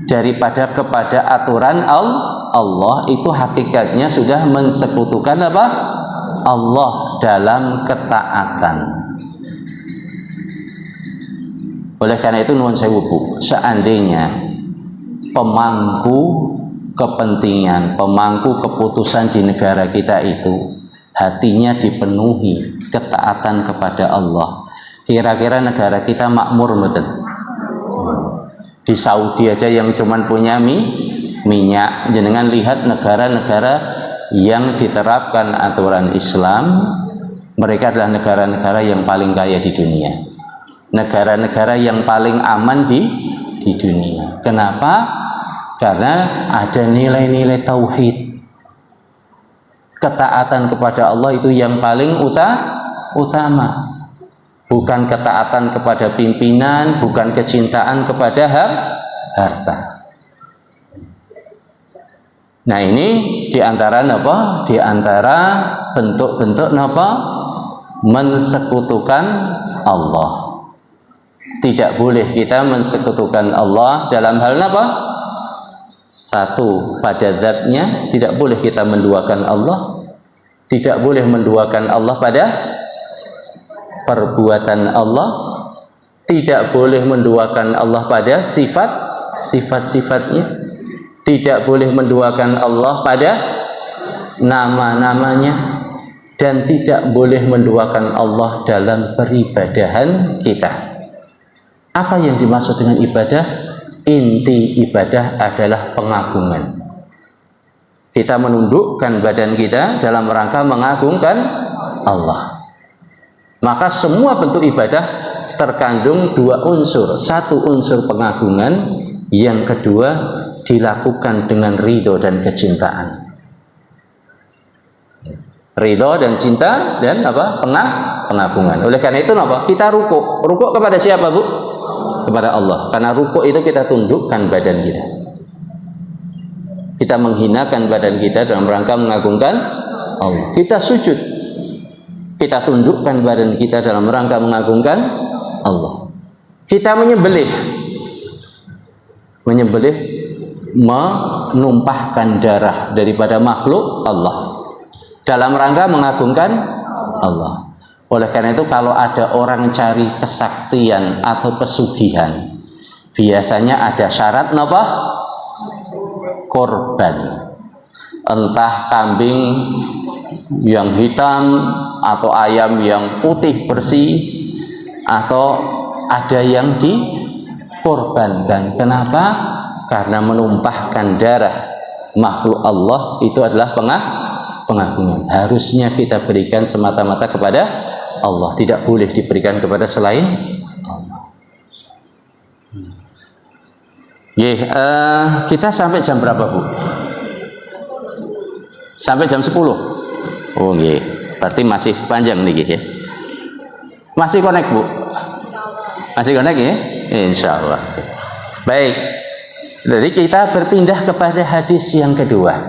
[SPEAKER 1] daripada kepada aturan Allah, itu hakikatnya sudah mensekutukan apa? Allah dalam ketaatan. Oleh karena itu nuwun sewu Bu, seandainya pemangku kepentingan, pemangku keputusan di negara kita itu hatinya dipenuhi ketaatan kepada Allah, kira-kira negara kita makmur betul? Di Saudi aja yang cuman punya minyak, jenengan lihat negara-negara yang diterapkan aturan Islam, mereka adalah negara-negara yang paling kaya di dunia, negara-negara yang paling aman di dunia. Kenapa? Karena ada nilai-nilai tauhid. Ketaatan kepada Allah itu yang paling utama. Bukan ketaatan kepada pimpinan, bukan kecintaan kepada harta. Nah, ini diantara apa? Diantara bentuk-bentuk apa? Mensekutukan Allah. Tidak boleh kita mensekutukan Allah dalam hal apa? Satu, pada zatnya tidak boleh kita menduakan Allah, tidak boleh menduakan Allah pada perbuatan Allah, tidak boleh menduakan Allah pada sifat-sifatnya, tidak boleh menduakan Allah pada nama-namanya, dan tidak boleh menduakan Allah dalam peribadahan kita. Apa yang dimaksud dengan ibadah? inti ibadah adalah pengagungan. Kita menundukkan badan kita dalam rangka mengagungkan Allah. Maka semua bentuk ibadah terkandung dua unsur. Satu unsur pengagungan, yang kedua dilakukan dengan ridho dan kecintaan. Ridho dan cinta dan apa? Pengagungan. Oleh karena itu apa? Kita rukuk. Rukuk kepada siapa, Bu? Kepada Allah. Karena rukuk itu kita tundukkan badan kita. Kita menghinakan badan kita dalam rangka mengagungkan Allah. Kita sujud, kita tundukkan badan kita dalam rangka mengagungkan Allah. Kita menyembelih, menumpahkan darah daripada makhluk Allah dalam rangka mengagungkan Allah. Oleh karena itu kalau ada orang cari kesaktian atau pesugihan, biasanya ada syarat napa? Korban. Entah kambing yang hitam atau ayam yang putih bersih, atau ada yang dikorbankan. Kenapa? Karena menumpahkan darah makhluk Allah itu adalah pengagungan. Harusnya kita berikan semata-mata kepada Allah, tidak boleh diberikan kepada selain Allah. Kita sampai jam berapa, Bu? Sampai jam 10. Oh, nggih. Berarti masih panjang nih, ya. Masih connect, Bu? Masih connect, ya? Insyaallah. Baik. Jadi kita berpindah kepada hadis yang kedua.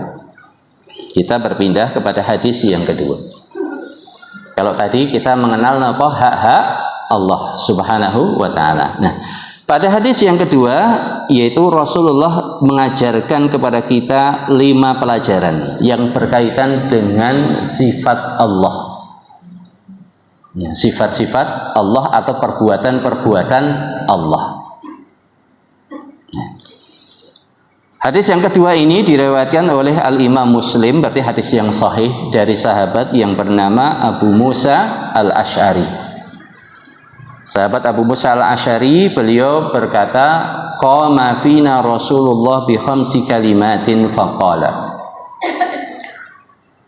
[SPEAKER 1] Kalau tadi kita mengenal apa? Hak-hak Allah Subhanahu wa taala. Nah, pada hadis yang kedua, yaitu Rasulullah mengajarkan kepada kita 5 pelajaran yang berkaitan dengan sifat Allah. Ya, sifat-sifat Allah atau perbuatan-perbuatan Allah. Nah, hadis yang kedua ini diriwayatkan oleh Al-Imam Muslim, berarti hadis yang sahih dari sahabat yang bernama Abu Musa Al-Asy'ari. Sahabat Abu Musa Al-Asy'ari, beliau berkata, qama fina Rasulullah bi 5 kalimatin faqala.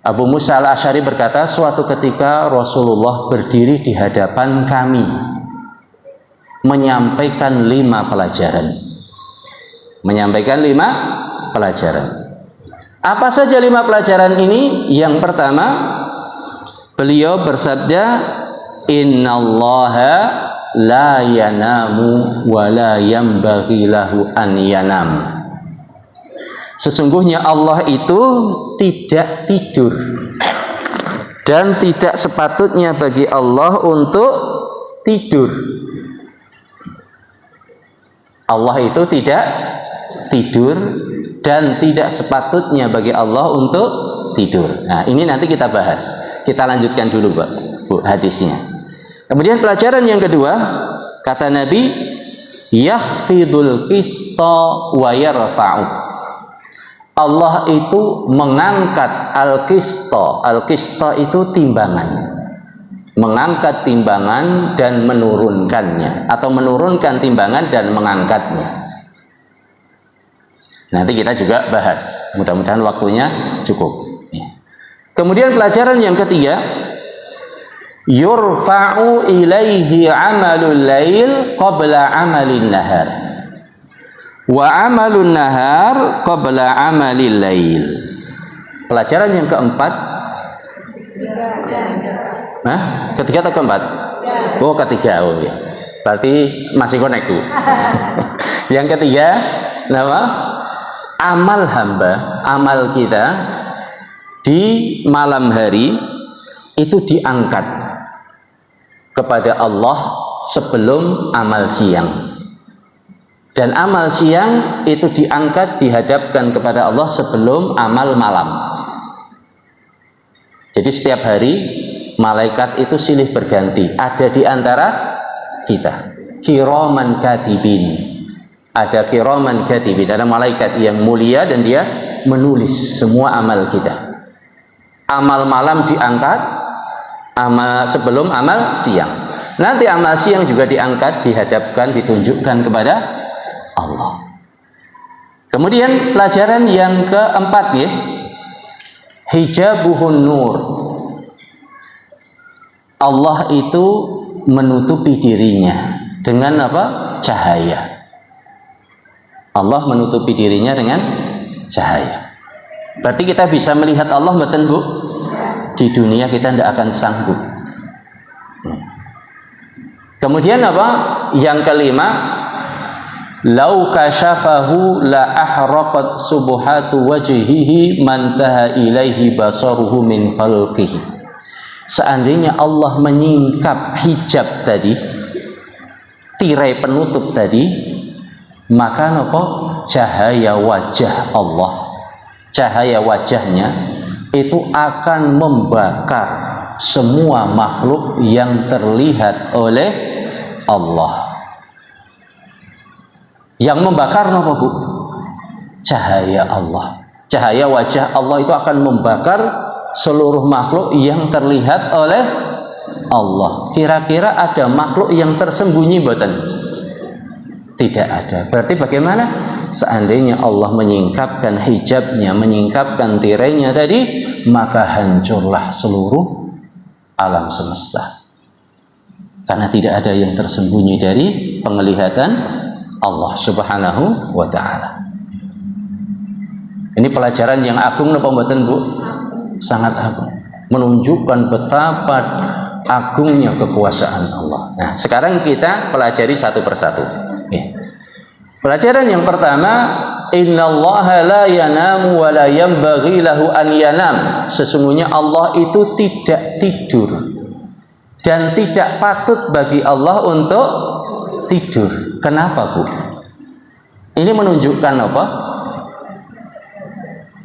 [SPEAKER 1] Abu Musa Al-Asy'ari berkata, suatu ketika Rasulullah berdiri di hadapan kami menyampaikan 5 pelajaran. Apa saja 5 pelajaran ini? Yang pertama, beliau bersabda, innallaha la yanamu wa la yanbaghi lahu an yanam. Sesungguhnya Allah itu tidak tidur dan tidak sepatutnya bagi Allah untuk tidur. Allah itu tidak tidur dan tidak sepatutnya bagi Allah untuk tidur. Nah, ini nanti kita bahas. Kita lanjutkan dulu, Bu, hadisnya. Kemudian pelajaran yang kedua, kata Nabi, yakhfidul qista wa yarfa'u. Allah itu mengangkat al-qista. Al-qista itu timbangan. Mengangkat timbangan dan menurunkannya, atau menurunkan timbangan dan mengangkatnya. Nanti kita juga bahas. Mudah-mudahan waktunya cukup. Kemudian pelajaran yang ketiga, yurfa'u ilaihi amalul lail qabla amalin nahar wa amalun nahar qabla amalil lail. Pelajaran yang keempat, ketiga atau keempat? Oh, ketiga. Oh, ya. Berarti masih connect, Bu. Yang ketiga, amal hamba, amal kita di malam hari itu diangkat kepada Allah sebelum amal siang, dan amal siang itu diangkat, dihadapkan kepada Allah sebelum amal malam. Jadi setiap hari malaikat itu silih berganti ada di antara kita. Kiraman katibin, ada kiraman katibin, ada malaikat yang mulia dan dia menulis semua amal kita. Amal malam diangkat, amal sebelum amal siang. Nanti amal siang juga diangkat, dihadapkan, ditunjukkan kepada Allah. Kemudian pelajaran yang keempat ya, hijabuhun nur. Allah itu menutupi dirinya dengan apa? Cahaya. Allah menutupi dirinya dengan cahaya. Berarti kita bisa melihat Allah, mboten Bu? Di dunia kita tidak akan sanggup. Kemudian apa? Yang kelima, lau kasyafahu la ahraqat subuhatu wajhihi man taha ilaihi basaruhu min khalqihi. Seandainya Allah menyingkap hijab tadi, tirai penutup tadi, maka nopo cahaya wajah Allah, cahaya wajahnya itu akan membakar semua makhluk yang terlihat oleh Allah. Yang membakar apa Bu? Cahaya Allah. Cahaya wajah Allah itu akan membakar seluruh makhluk yang terlihat oleh Allah. Kira-kira ada makhluk yang tersembunyi mboten? Tidak ada. Berarti bagaimana? Seandainya Allah menyingkapkan hijabnya, menyingkapkan tirainya tadi, maka hancurlah seluruh alam semesta. Karena tidak ada yang tersembunyi dari penglihatan Allah Subhanahu wa ta'ala. Ini pelajaran yang agung napa mboten Bu? Sangat agung. Menunjukkan betapa agungnya kekuasaan Allah. Nah, sekarang kita pelajari satu persatu. Pelajaran yang pertama, innallaha la yanamu wa la yanbaghi lahu an yanam. Sesungguhnya Allah itu tidak tidur dan tidak patut bagi Allah untuk tidur. Kenapa Bu? Ini menunjukkan apa?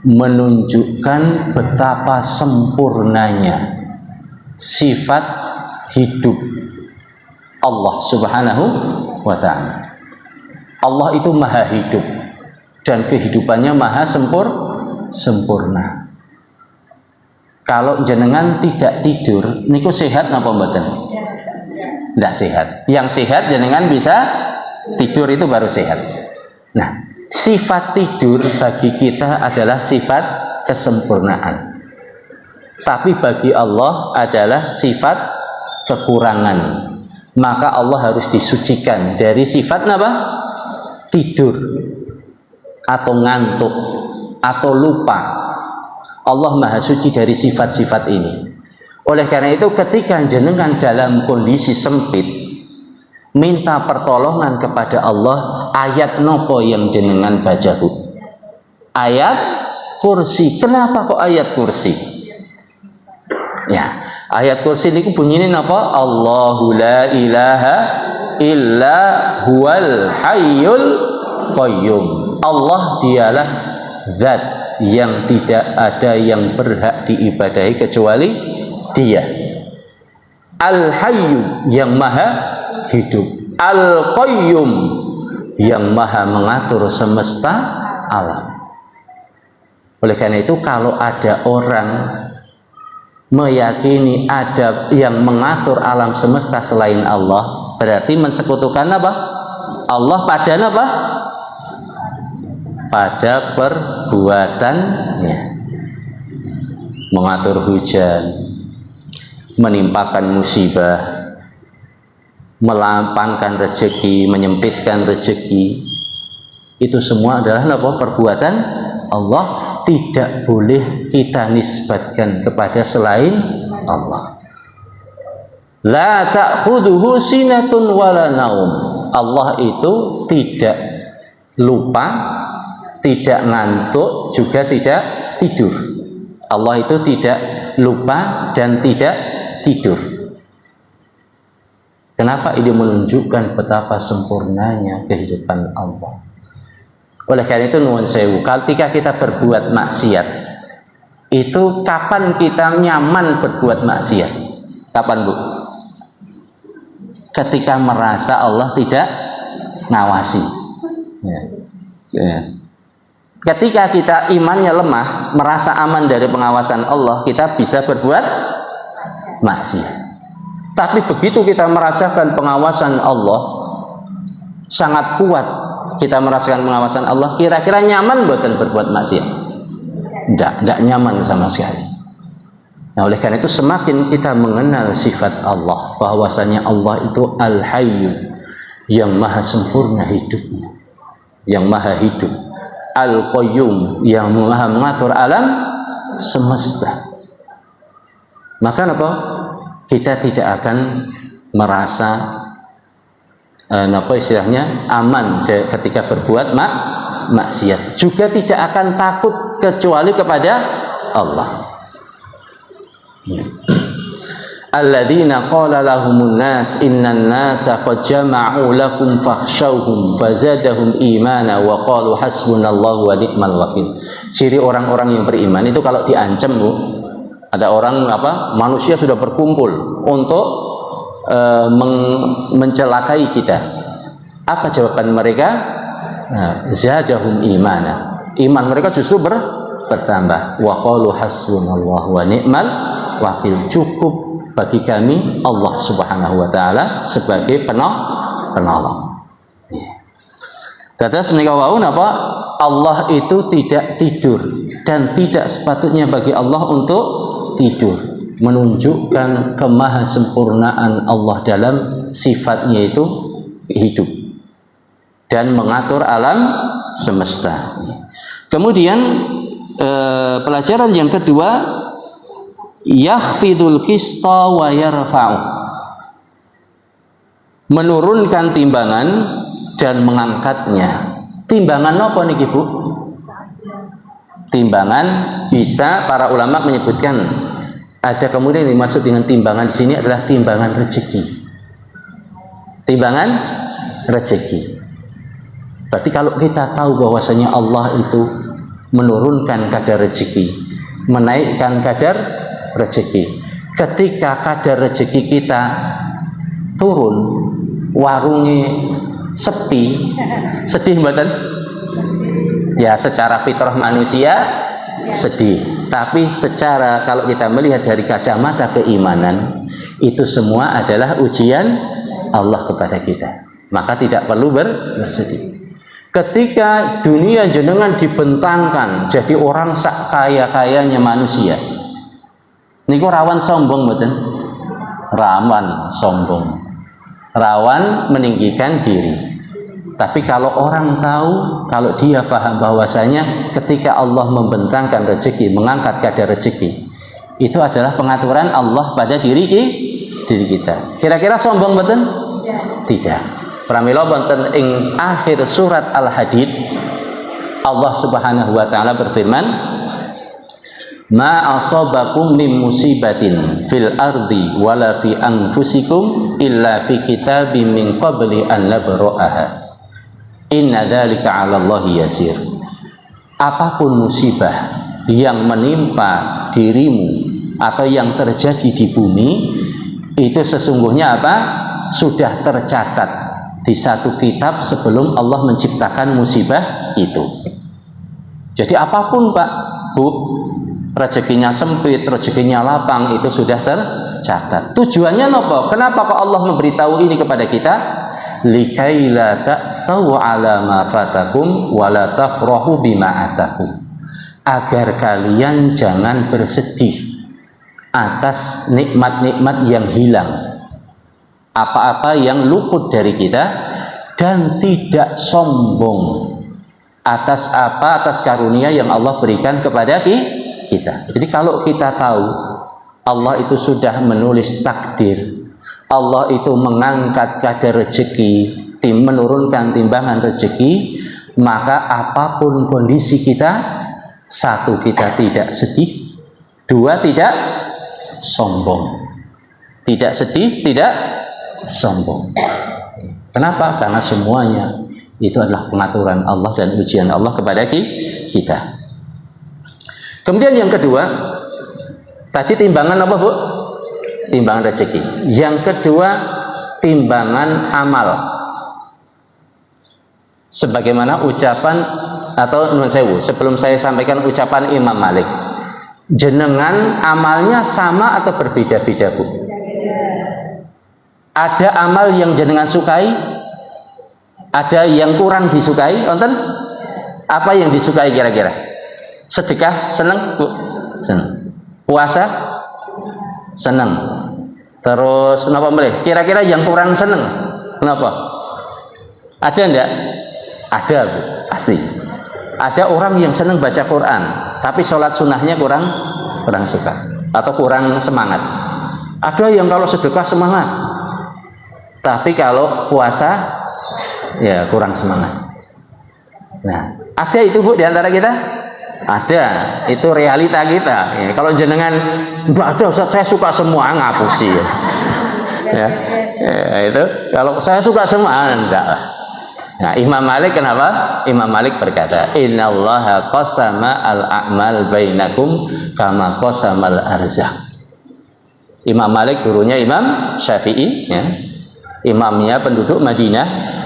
[SPEAKER 1] Menunjukkan betapa sempurnanya sifat hidup Allah Subhanahu wa ta'ala. Allah itu maha hidup dan kehidupannya maha sempurna. Kalau jenengan tidak tidur, niku sehat napa mboten? Tidak sehat. Yang sehat jenengan bisa tidur, itu baru sehat. Nah, sifat tidur bagi kita adalah sifat kesempurnaan. Tapi bagi Allah adalah sifat kekurangan. Maka Allah harus disucikan dari sifat apa? Tidur atau ngantuk atau lupa. Allah maha suci dari sifat-sifat ini. Oleh karena itu ketika jenengan dalam kondisi sempit, minta pertolongan kepada Allah, ayat nopo yang jenengan baca Bu? Ayat kursi. Kenapa kok ayat kursi? Ya, ayat kursi ini bunyinya apa? Allahu la ilaha illa huwal hayyul qayyum. Allah dialah zat yang tidak ada yang berhak diibadahi kecuali Dia. Al-Hayyu yang maha hidup, Al-Qayyum yang maha mengatur semesta alam. Oleh karena itu kalau ada orang meyakini ada yang mengatur alam semesta selain Allah, berarti mensekutukan apa? Allah pada apa? Pada perbuatannya. Mengatur hujan, menimpakan musibah, melapangkan rezeki, menyempitkan rezeki. Itu semua adalah apa? Perbuatan Allah. Tidak boleh kita nisbatkan kepada selain Allah. La ta'khudhuhu sinatun wala naum. Allah itu tidak lupa, tidak ngantuk, juga tidak tidur. Allah itu tidak lupa dan tidak tidur. Kenapa? Ini menunjukkan betapa sempurnanya kehidupan Allah. Oleh karena itu nuwun sewu, ketika kita berbuat maksiat, itu kapan kita nyaman berbuat maksiat? Kapan Bu? Ketika merasa Allah tidak ngawasi. Ya. Ketika kita imannya lemah, merasa aman dari pengawasan Allah, kita bisa berbuat maksiat. Tapi begitu kita merasakan pengawasan Allah sangat kuat, kita merasakan pengawasan Allah, kira-kira nyaman mboten berbuat maksiat? Tidak nyaman sama sekali. Nah, oleh karena itu semakin kita mengenal sifat Allah, bahwasanya Allah itu Al-Hayyu, yang maha sempurna hidupnya, yang maha hidup, Al-Qayyum, yang maha mengatur alam semesta, maka apa? Kita tidak akan merasa apa istilahnya aman ketika berbuat maksiat, juga tidak akan takut kecuali kepada Allah. Alladzina qala lahumun nas innan nasa qad jama'u lakum fakhshawhum fazadahum imana wa qalu hasbunallahu wa ni'mal wakil. Ciri orang-orang yang beriman itu kalau diancam, Bu, ada orang manusia sudah berkumpul untuk mencelakai kita, apa jawaban mereka? Zadahum imana, iman mereka justru bertambah. Wa qalu hasbunallahu wa ni'mal wakil, cukup bagi kami Allah Subhanahu wa taala sebagai penolong. Terus menika wau napa? Allah itu tidak tidur dan tidak sepatutnya bagi Allah untuk tidur, menunjukkan kemahasempurnaan Allah dalam sifatnya itu hidup dan mengatur alam semesta. Kemudian pelajaran yang kedua, yakhfidul qista wa yarfa'u, menurunkan timbangan dan mengangkatnya. Timbangan apa niki, Bu? Timbangan bisa para ulama menyebutkan ada kemudian dimaksud dengan timbangan di sini adalah timbangan rezeki. Timbangan rezeki. Berarti kalau kita tahu bahwasanya Allah itu menurunkan kadar rezeki, menaikkan kadar rezeki. Ketika kadar rezeki kita turun, warungnya sepi, sedih mboten? Ya, secara fitrah manusia sedih. Tapi secara kalau kita melihat dari kacamata keimanan, itu semua adalah ujian Allah kepada kita. Maka tidak perlu bersedih. Ketika dunia jenengan dibentangkan jadi orang sak kaya-kayanya manusia, niku rawan sombong mboten? Rawan sombong, rawan meninggikan diri. Tapi kalau orang tahu, kalau dia paham bahwasanya ketika Allah membentangkan rezeki, mengangkat kadar rezeki, itu adalah pengaturan Allah pada diri kita. Kira-kira sombong betul? Tidak. Pramila wonten ing akhir surat Al-Hadid, Allah Subhanahu wa taala berfirman, ma asabakum min musibatin fil ardi wala fi anfusikum illa fi kitabim min qabli an nabra'aha inna dzalika 'ala Allahi yasir. Apapun musibah yang menimpa dirimu atau yang terjadi di bumi, itu sesungguhnya apa? Sudah tercatat di satu kitab sebelum Allah menciptakan musibah itu. Jadi apapun, Pak, Bu, rezekinya sempit, rezekinya lapang, itu sudah tercatat. Tujuannya apa? Kenapa kok Allah memberitahu ini kepada kita? Likaila ta'saw 'ala ma fatakum wa la tafrahu bima atakum, agar kalian jangan bersedih atas nikmat-nikmat yang hilang, apa-apa yang luput dari kita, dan tidak sombong atas karunia yang Allah berikan kepada kita. Jadi kalau kita tahu Allah itu sudah menulis takdir, Allah itu mengangkat kadar rezeki, menurunkan timbangan rezeki, maka apapun kondisi kita, satu, kita tidak sedih, dua, tidak sombong. Tidak sedih, tidak sombong. Kenapa? Karena semuanya itu adalah pengaturan Allah dan ujian Allah kepada kita. Kemudian yang kedua, tadi timbangan apa, Bu? Timbangan rezeki. Yang kedua, timbangan amal. Sebagaimana ucapan atau nuwun sewu, sebelum saya sampaikan ucapan Imam Malik, jenengan amalnya sama atau berbeda-beda, Bu? Ada amal yang jenengan sukai, Ada yang kurang disukai, nonton? Apa yang disukai kira-kira? Sedekah seneng, Bu? Seneng. Puasa seneng. Terus napa melih? Kira-kira yang kurang seneng kenapa? Ada enggak? Ada, Bu, pasti. Ada orang yang seneng baca Quran, tapi sholat sunnahnya kurang suka atau kurang semangat. Ada yang kalau sedekah semangat, tapi kalau puasa ya kurang semangat. Nah, ada itu, Bu, di antara kita? Ada, itu realita kita. Ya, kalau jenengan enggak ada, Ustaz, saya suka semua, ngapusi ya. Ya, itu kalau saya suka semua enggak lah. Nah, Imam Malik kenapa? Imam Malik berkata, innallaha qasama al-a'mal bainakum kama qasamal arzaq. Imam Malik gurunya Imam Syafi'i, ya. Imamnya penduduk Madinah.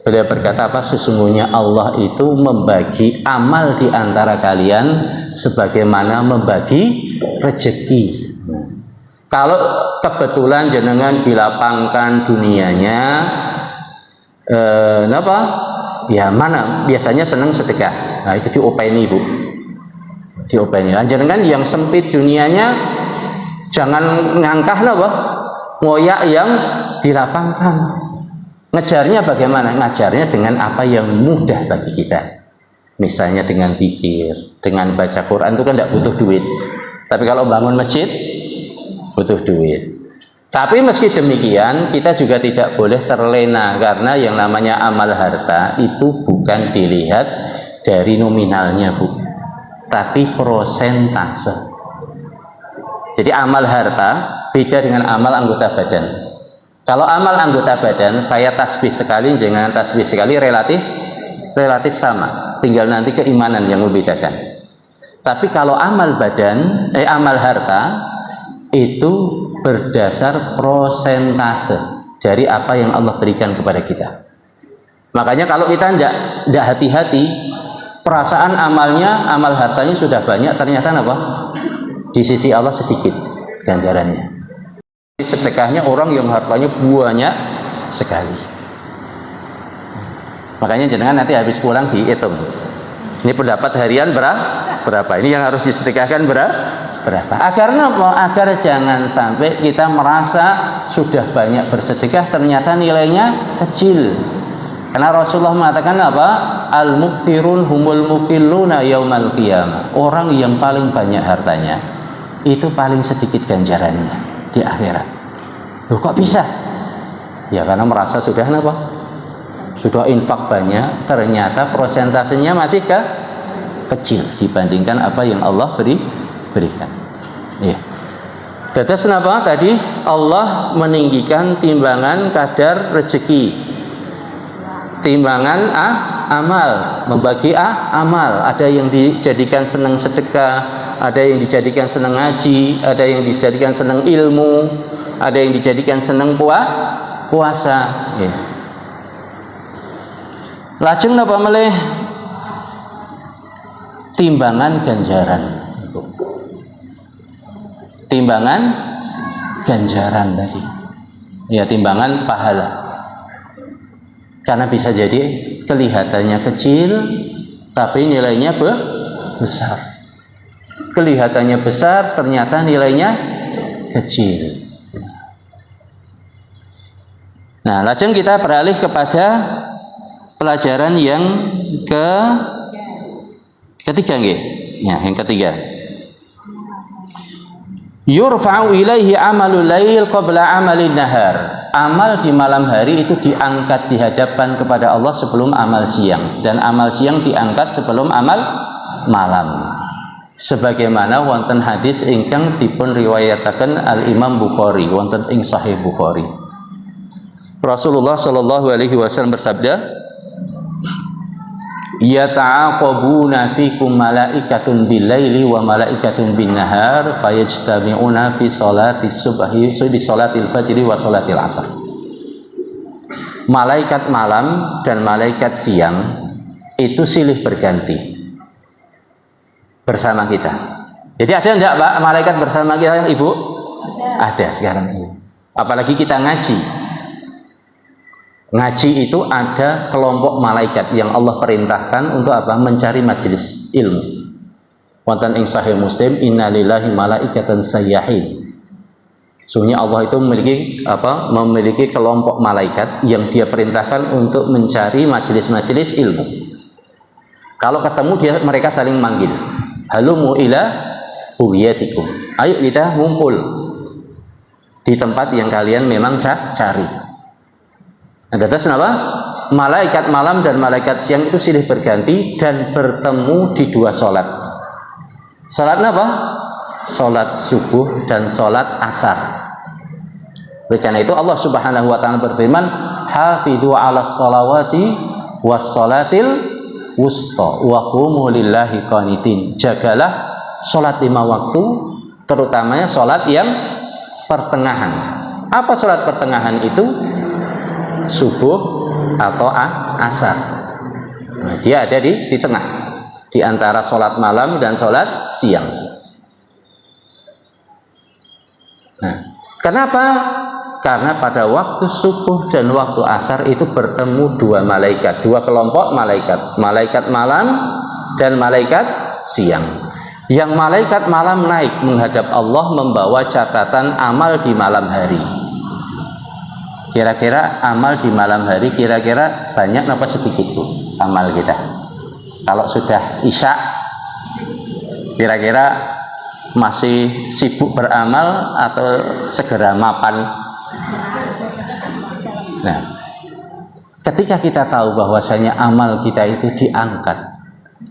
[SPEAKER 1] Beliau berkata apa? Sesungguhnya Allah itu membagi amal di antara kalian sebagaimana membagi rezeki. Kalau kebetulan jenengan dilapangkan dunianya, apa? Ya mana biasanya senang sedekah. Nah, itu diopeni, Bu. Diopeni. Jenengan yang sempit dunianya jangan ngangkah apa? Ngoyak yang dilapangkan. Ngejarnya bagaimana? Ngajarnya dengan apa yang mudah bagi kita. Misalnya dengan zikir, dengan baca Quran itu kan tidak butuh duit. Tapi kalau bangun masjid butuh duit. Tapi meski demikian kita juga tidak boleh terlena, karena yang namanya amal harta itu bukan dilihat dari nominalnya, Bu, tapi prosentase. Jadi amal harta beda dengan amal anggota badan. Kalau amal anggota badan, saya tasbih sekali, jangan tasbih sekali, relatif sama. Tinggal nanti keimanan yang membedakan. Tapi kalau amal badan, amal harta itu berdasar prosentase dari apa yang Allah berikan kepada kita. Makanya kalau kita tidak hati-hati, perasaan amalnya, amal hartanya sudah banyak, ternyata apa? Di sisi Allah sedikit ganjarannya. Sedekahnya orang yang hartanya banyak sekali. Makanya jangan nanti habis pulang dihitung. Ini pendapat harian berapa? Ini yang harus disedekahkan berapa? Agar apa? Agar jangan sampai kita merasa sudah banyak bersedekah ternyata nilainya kecil. Karena Rasulullah mengatakan apa? Al-mukthirun humul mukilluna yaumal qiyamah. Orang yang paling banyak hartanya itu paling sedikit ganjarannya di akhirat. Loh, kok bisa? Ya karena merasa sudah apa? Sudah infak banyak, ternyata persentasenya masih kecil dibandingkan apa yang Allah berikan. Ya. Terus kenapa tadi Allah meninggikan timbangan kadar rezeki, timbangan amal, membagi amal. Ada yang dijadikan senang sedekah, ada yang dijadikan senang ngaji, ada yang dijadikan senang ilmu, ada yang dijadikan senang puasa. Ya. Lajeng napa melih timbangan ganjaran. Timbangan ganjaran tadi. Ya, timbangan pahala. Karena bisa jadi kelihatannya kecil tapi nilainya besar. Kelihatannya besar ternyata nilainya kecil. Nah, lajeng kita beralih kepada pelajaran yang ketiga nggih. Ya, yang ketiga. Yurfa'u ilaihi amalul lail qabla amalin nahar. Amal di malam hari itu diangkat di hadapan kepada Allah sebelum amal siang, dan amal siang diangkat sebelum amal malam. Sebagaimana wonten hadis ingkang dipun riwayataken Al Imam Bukhari wonten ing Sahih Bukhari. Rasulullah sallallahu alaihi wasallam bersabda, yata'aqabuna fikum malaikatun bil-laili wa malaikatun bin-nahar fayajtami'una fi sholati subhi fi sholatil fajri wa sholatil asar. Malaikat malam dan malaikat siang itu silih berganti bersama kita. Jadi ada enggak, Pak, malaikat bersama kita, Ibu? Ada sekarang ini. Apalagi kita ngaji Ngaji itu ada kelompok malaikat yang Allah perintahkan untuk apa? Mencari majelis ilmu. Wonten ing Sahih Muslim, innalillahi malaikatan sayyahin. Sungguhnya Allah itu memiliki kelompok malaikat yang dia perintahkan untuk mencari majelis-majelis ilmu. Kalau ketemu mereka saling manggil. Halumu ila bughiyatikum. Ayo kita ngumpul di tempat yang kalian memang cari. Terus kenapa? Malaikat malam dan malaikat siang itu silih berganti dan bertemu di dua sholat. Sholat apa? Sholat subuh dan sholat asar. Oleh karena itu Allah Subhanahu wa ta'ala berfirman, hafidhu 'alas sholawati was sholatil wusta wa qumu lillahi qanitin. Jagalah sholat 5 waktu, terutamanya sholat yang pertengahan. Apa sholat pertengahan itu? Subuh atau asar. Nah, dia ada di tengah, di antara sholat malam dan sholat siang. Nah, kenapa? Karena pada waktu subuh dan waktu asar itu bertemu dua malaikat, dua kelompok malaikat, malaikat malam dan malaikat siang. Yang malaikat malam naik menghadap Allah membawa catatan amal di malam hari. Kira-kira amal di malam hari kira-kira banyak apa sedikit Bu amal kita? Kalau sudah isya kira-kira masih sibuk beramal atau segera mapan? Nah, ketika kita tahu bahwasanya amal kita itu diangkat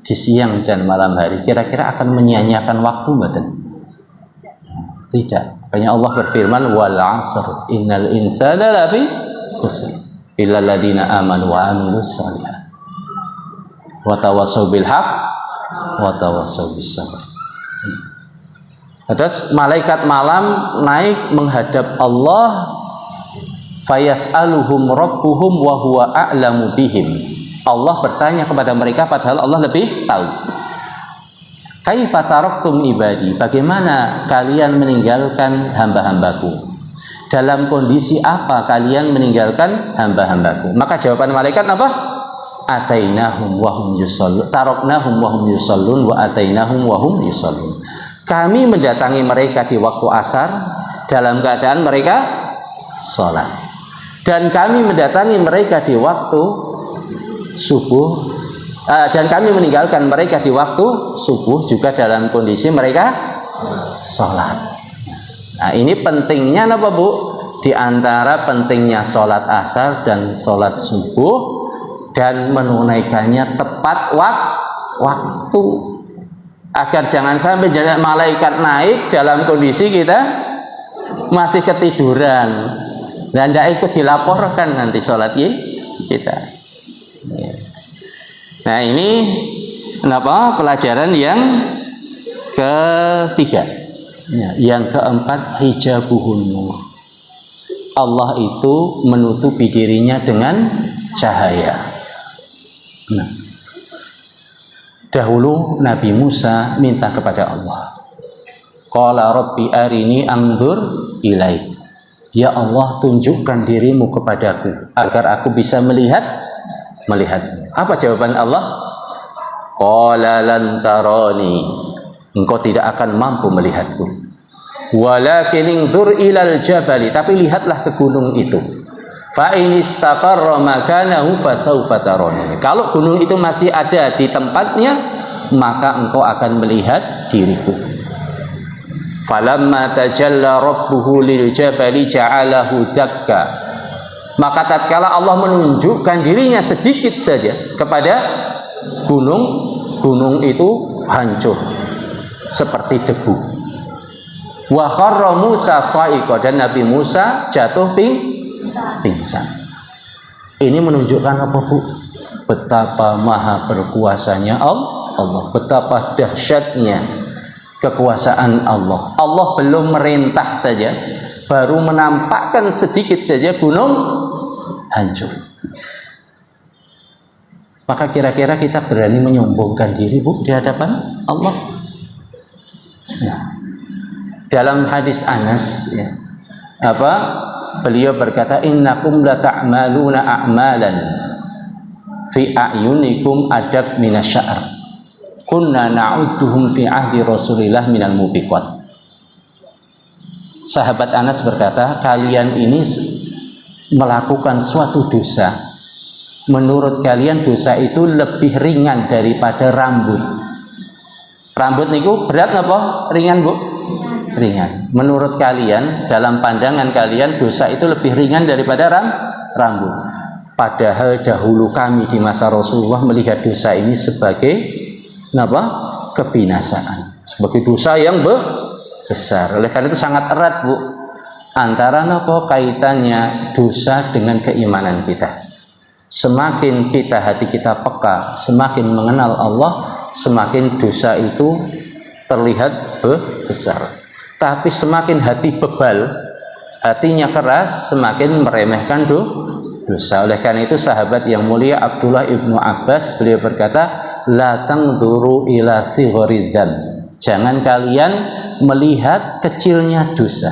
[SPEAKER 1] di siang dan malam hari, kira-kira akan menyia-nyiakan waktu betul? Tidak. Makanya Allah berfirman, wal 'asr innal insana lafi khusr illa alladziina aamanu wa 'amilus shalihat wa tawassaw bil haqq wa tawassaw bis sabr. Terus malaikat malam naik menghadap Allah, fayas'aluhum rabbuhum wa huwa a'lamu bihim. Allah bertanya kepada mereka padahal Allah lebih tahu. Kaifa taraktum ibadi? Bagaimana kalian meninggalkan hamba-hambaku? Dalam kondisi apa kalian meninggalkan hamba-hambaku? Maka jawaban malaikat apa? Atainahum wa hum yusallun. Taraknahum wa hum yusallun wa atainahum wa hum yusallun. Kami mendatangi mereka di waktu asar dalam keadaan mereka sholat. Dan kami mendatangi mereka di waktu subuh. Dan kami meninggalkan mereka di waktu subuh juga dalam kondisi mereka sholat. Nah, ini pentingnya apa Bu? Di antara pentingnya sholat asar dan sholat subuh dan menunaikannya tepat waktu, agar jangan sampai malaikat naik dalam kondisi kita masih ketiduran dan tidak ikut dilaporkan nanti sholat kita. Nah, ini kenapa pelajaran yang ketiga. Yang keempat, hijabuhun nur. Allah itu menutupi dirinya dengan cahaya. Nah, dahulu Nabi Musa minta kepada Allah, qala rabbi arini anzur ilaik. Ya Allah, tunjukkan dirimu kepadaku agar aku bisa melihatmu. Apa jawaban Allah? Qala lan tarani. Engkau tidak akan mampu melihatku. Walakin inzur ilal jabali. Tapi lihatlah ke gunung itu. Fa in istaqarra makanahu fasawfa tarani. Kalau gunung itu masih ada di tempatnya, maka engkau akan melihat diriku. Falamma tajalla rabbuhu lil jabali ja'alahu dakka. Maka tatkala Allah menunjukkan dirinya sedikit saja kepada gunung itu hancur seperti debu. Wa kharra Musa sa'iqa, dan Nabi Musa jatuh pingsan. Ini menunjukkan apa Bu? Betapa maha berkuasanya Allah, betapa dahsyatnya kekuasaan Allah. Allah belum merintah saja, baru menampakkan sedikit saja gunung hancur. Maka kira-kira kita berani menyombongkan diri Bu di hadapan Allah? Nah, dalam hadis Anas Beliau berkata, innakum la ta'maluna a'malan fi a'yunikum adab minasya'r. Kunna na'udduhum fi ahdi Rasulillah minal mubiqat. Sahabat Anas berkata, kalian ini melakukan suatu dosa, menurut kalian dosa itu lebih ringan daripada rambut. Rambut niku berat apa? Ringan, Bu? Ringan. Menurut kalian, dalam pandangan kalian, dosa itu lebih ringan daripada rambut. Padahal dahulu kami di masa Rasulullah melihat dosa ini sebagai apa? Kebinasaan, sebagai dosa yang besar. Oleh karena itu sangat erat, Bu, antara apa kaitannya dosa dengan keimanan kita. Semakin hati kita peka, semakin mengenal Allah, semakin dosa itu terlihat besar. Tapi semakin hati bebal, hatinya keras, semakin meremehkan dosa. Oleh karena itu sahabat yang mulia Abdullah ibnu Abbas, beliau berkata, la tangduru ila sigharidzam. Jangan kalian melihat kecilnya dosa,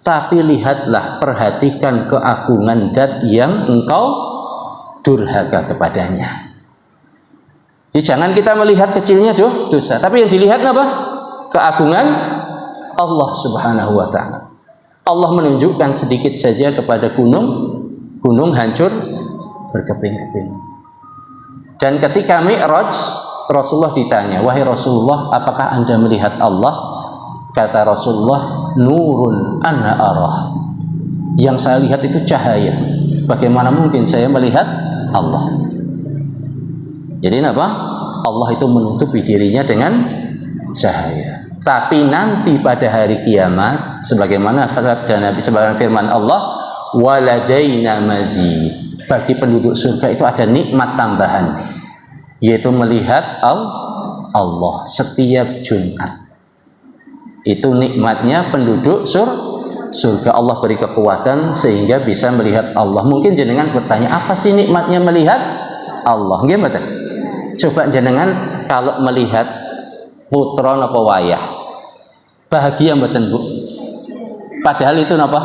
[SPEAKER 1] tapi lihatlah, perhatikan keagungan zat yang engkau durhaka kepadanya. Jadi jangan kita melihat kecilnya dosa, tapi yang dilihat apa? Keagungan Allah Subhanahu wa ta'ala. Allah menunjukkan sedikit saja kepada gunung hancur berkeping-keping. Dan ketika Mi'raj, Rasulullah ditanya, wahai Rasulullah, apakah Anda melihat Allah? Kata Rasulullah, nurun ana arah. Yang saya lihat itu cahaya. Bagaimana mungkin saya melihat Allah? Jadi apa? Allah itu menutupi dirinya dengan cahaya. Tapi nanti pada hari kiamat, sebagaimana sabda Nabi, sebagaimana firman Allah, waladaina mazid. Bagi penduduk surga itu ada nikmat tambahan, yaitu melihat Allah setiap Jumat. Itu nikmatnya penduduk surga. Allah beri kekuatan sehingga bisa melihat Allah. Mungkin jenengan bertanya, apa sih nikmatnya melihat Allah? Gimana? Coba jenengan kalau melihat putra napa wayah, bahagia mboten, Bu? Padahal itu napa?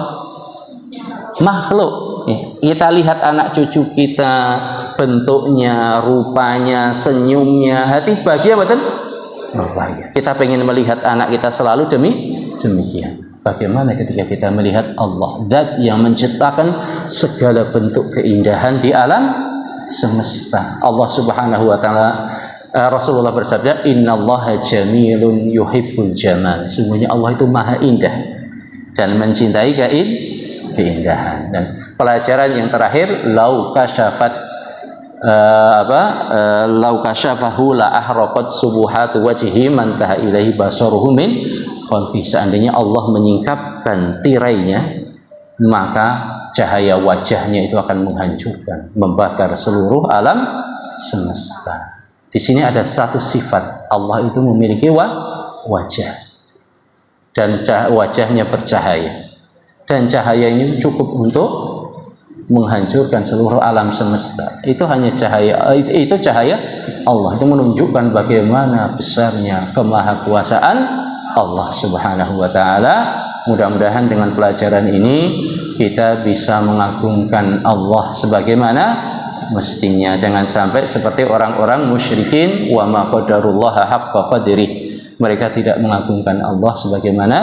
[SPEAKER 1] Makhluk. Kita lihat anak cucu kita, bentuknya, rupanya, senyumnya, hati bahagia mboten? Bahagia. Kita pengen melihat anak kita selalu demikian. Bagaimana ketika kita melihat Allah, zat yang menciptakan segala bentuk keindahan di alam semesta. Allah Subhanahu wa ta'ala, Rasulullah bersabda, innallaha jamilun yuhibbul jamal. Sungguhnya Allah itu maha indah dan mencintai keindahan. Dan pelajaran yang terakhir, lau kasyafahu la ahraqat subuhatu wajhi man taha ilaihi basaruhu min khalqi. Seandainya Allah menyingkapkan tirainya, maka cahaya wajahnya itu akan menghancurkan, membakar seluruh alam semesta. Di sini ada satu sifat, Allah itu memiliki wajah, dan wajahnya bercahaya, dan cahaya ini cukup untuk menghancurkan seluruh alam semesta. Itu hanya cahaya, itu cahaya Allah. Itu menunjukkan bagaimana besarnya kemahakuasaan Allah Subhanahu wa ta'ala. Mudah-mudahan dengan pelajaran ini kita bisa mengagungkan Allah sebagaimana mestinya. Jangan sampai seperti orang-orang musyrikin, wa ma qadarullaha haqqa qadrih. Mereka tidak mengagungkan Allah sebagaimana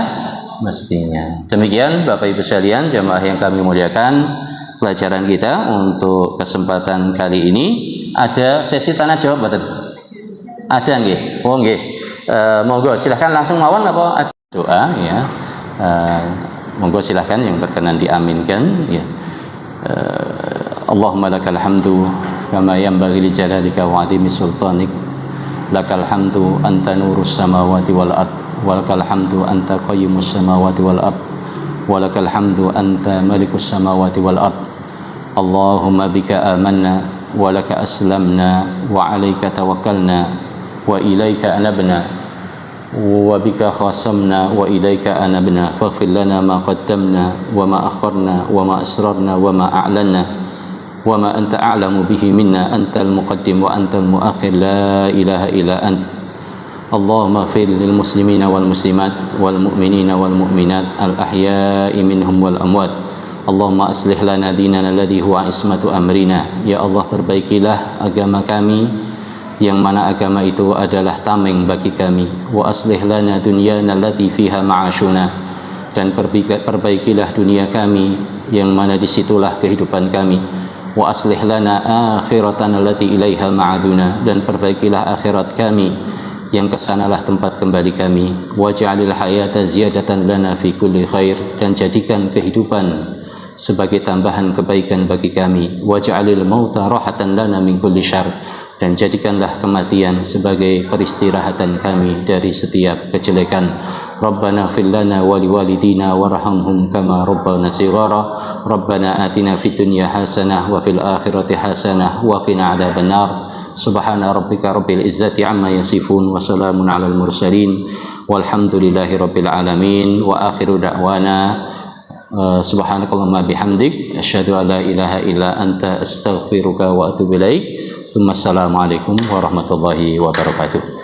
[SPEAKER 1] mestinya. Demikian Bapak Ibu sekalian, jamaah yang kami muliakan, pelajaran kita untuk kesempatan kali ini. Ada sesi tanya jawab, betul? Ada nggih? Oh nggih. Monggo silahkan langsung mawon apa doa ya. Monggo silahkan yang berkenan diaminkan ya. Allahumma lakal hamdu kama yanbaghi li jalalika wa 'azimi sultanik. Lakal hamdu anta nurus samawati wal ard. Walakal hamdu anta qayyimus samawati wal ard. Walakal hamdu anta malikus samawati wal ard. Allahumma bika amanna wa laka aslamna wa 'alaika tawakkalna wa ilaika anabna wa bika khasamna wa ilaika anabna faghfir lana ma qaddamna wa ma akharna wa ma asrarna wa ma a'lanna wa ma anta a'lamu bihi minna antal muqaddim wa antal muakhir la ilaha illa ant. Allahumma ighfir lil muslimina wal muslimat wal mu'minina wal mu'minat al ahya'i minhum wal amwat Allahumma aslih lana dinana alladhi huwa ismatu amrina. Ya Allah, perbaikilah agama kami yang mana agama itu adalah tameng bagi kami. Wa aslih lana dunyana allati fiha ma'ashuna. Dan perbaikilah dunia kami yang mana disitulah kehidupan kami. Wa aslih lana akhiratana allati ilaiha ma'aduna. Dan perbaikilah akhirat kami yang kesanalah tempat kembali kami. Waj'alil hayata ziyadatan lana fi kulli khair. Dan jadikan kehidupan sebagai tambahan kebaikan bagi kami. Waj'alil mauta rahatan lana min kulli syarr. Dan jadikanlah kematian sebagai peristirahatan kami dari setiap kejelekan. Rabbana fil lana wa liwalidina warhamhum kama rabbana shighara. Rabbana atina fid dunya hasanah wa fil akhirati hasanah wa qina adzabannar. Subhana rabbika rabbil izzati amma yasifun wa salamun alal mursalin walhamdulillahi rabbil alamin. Wa akhiru da'wana subhanakallahumma bihamdik asyhadu an la ilaha illa anta astaghfiruka wa atubu ilaik. Assalamualaikum warahmatullahi wabarakatuh.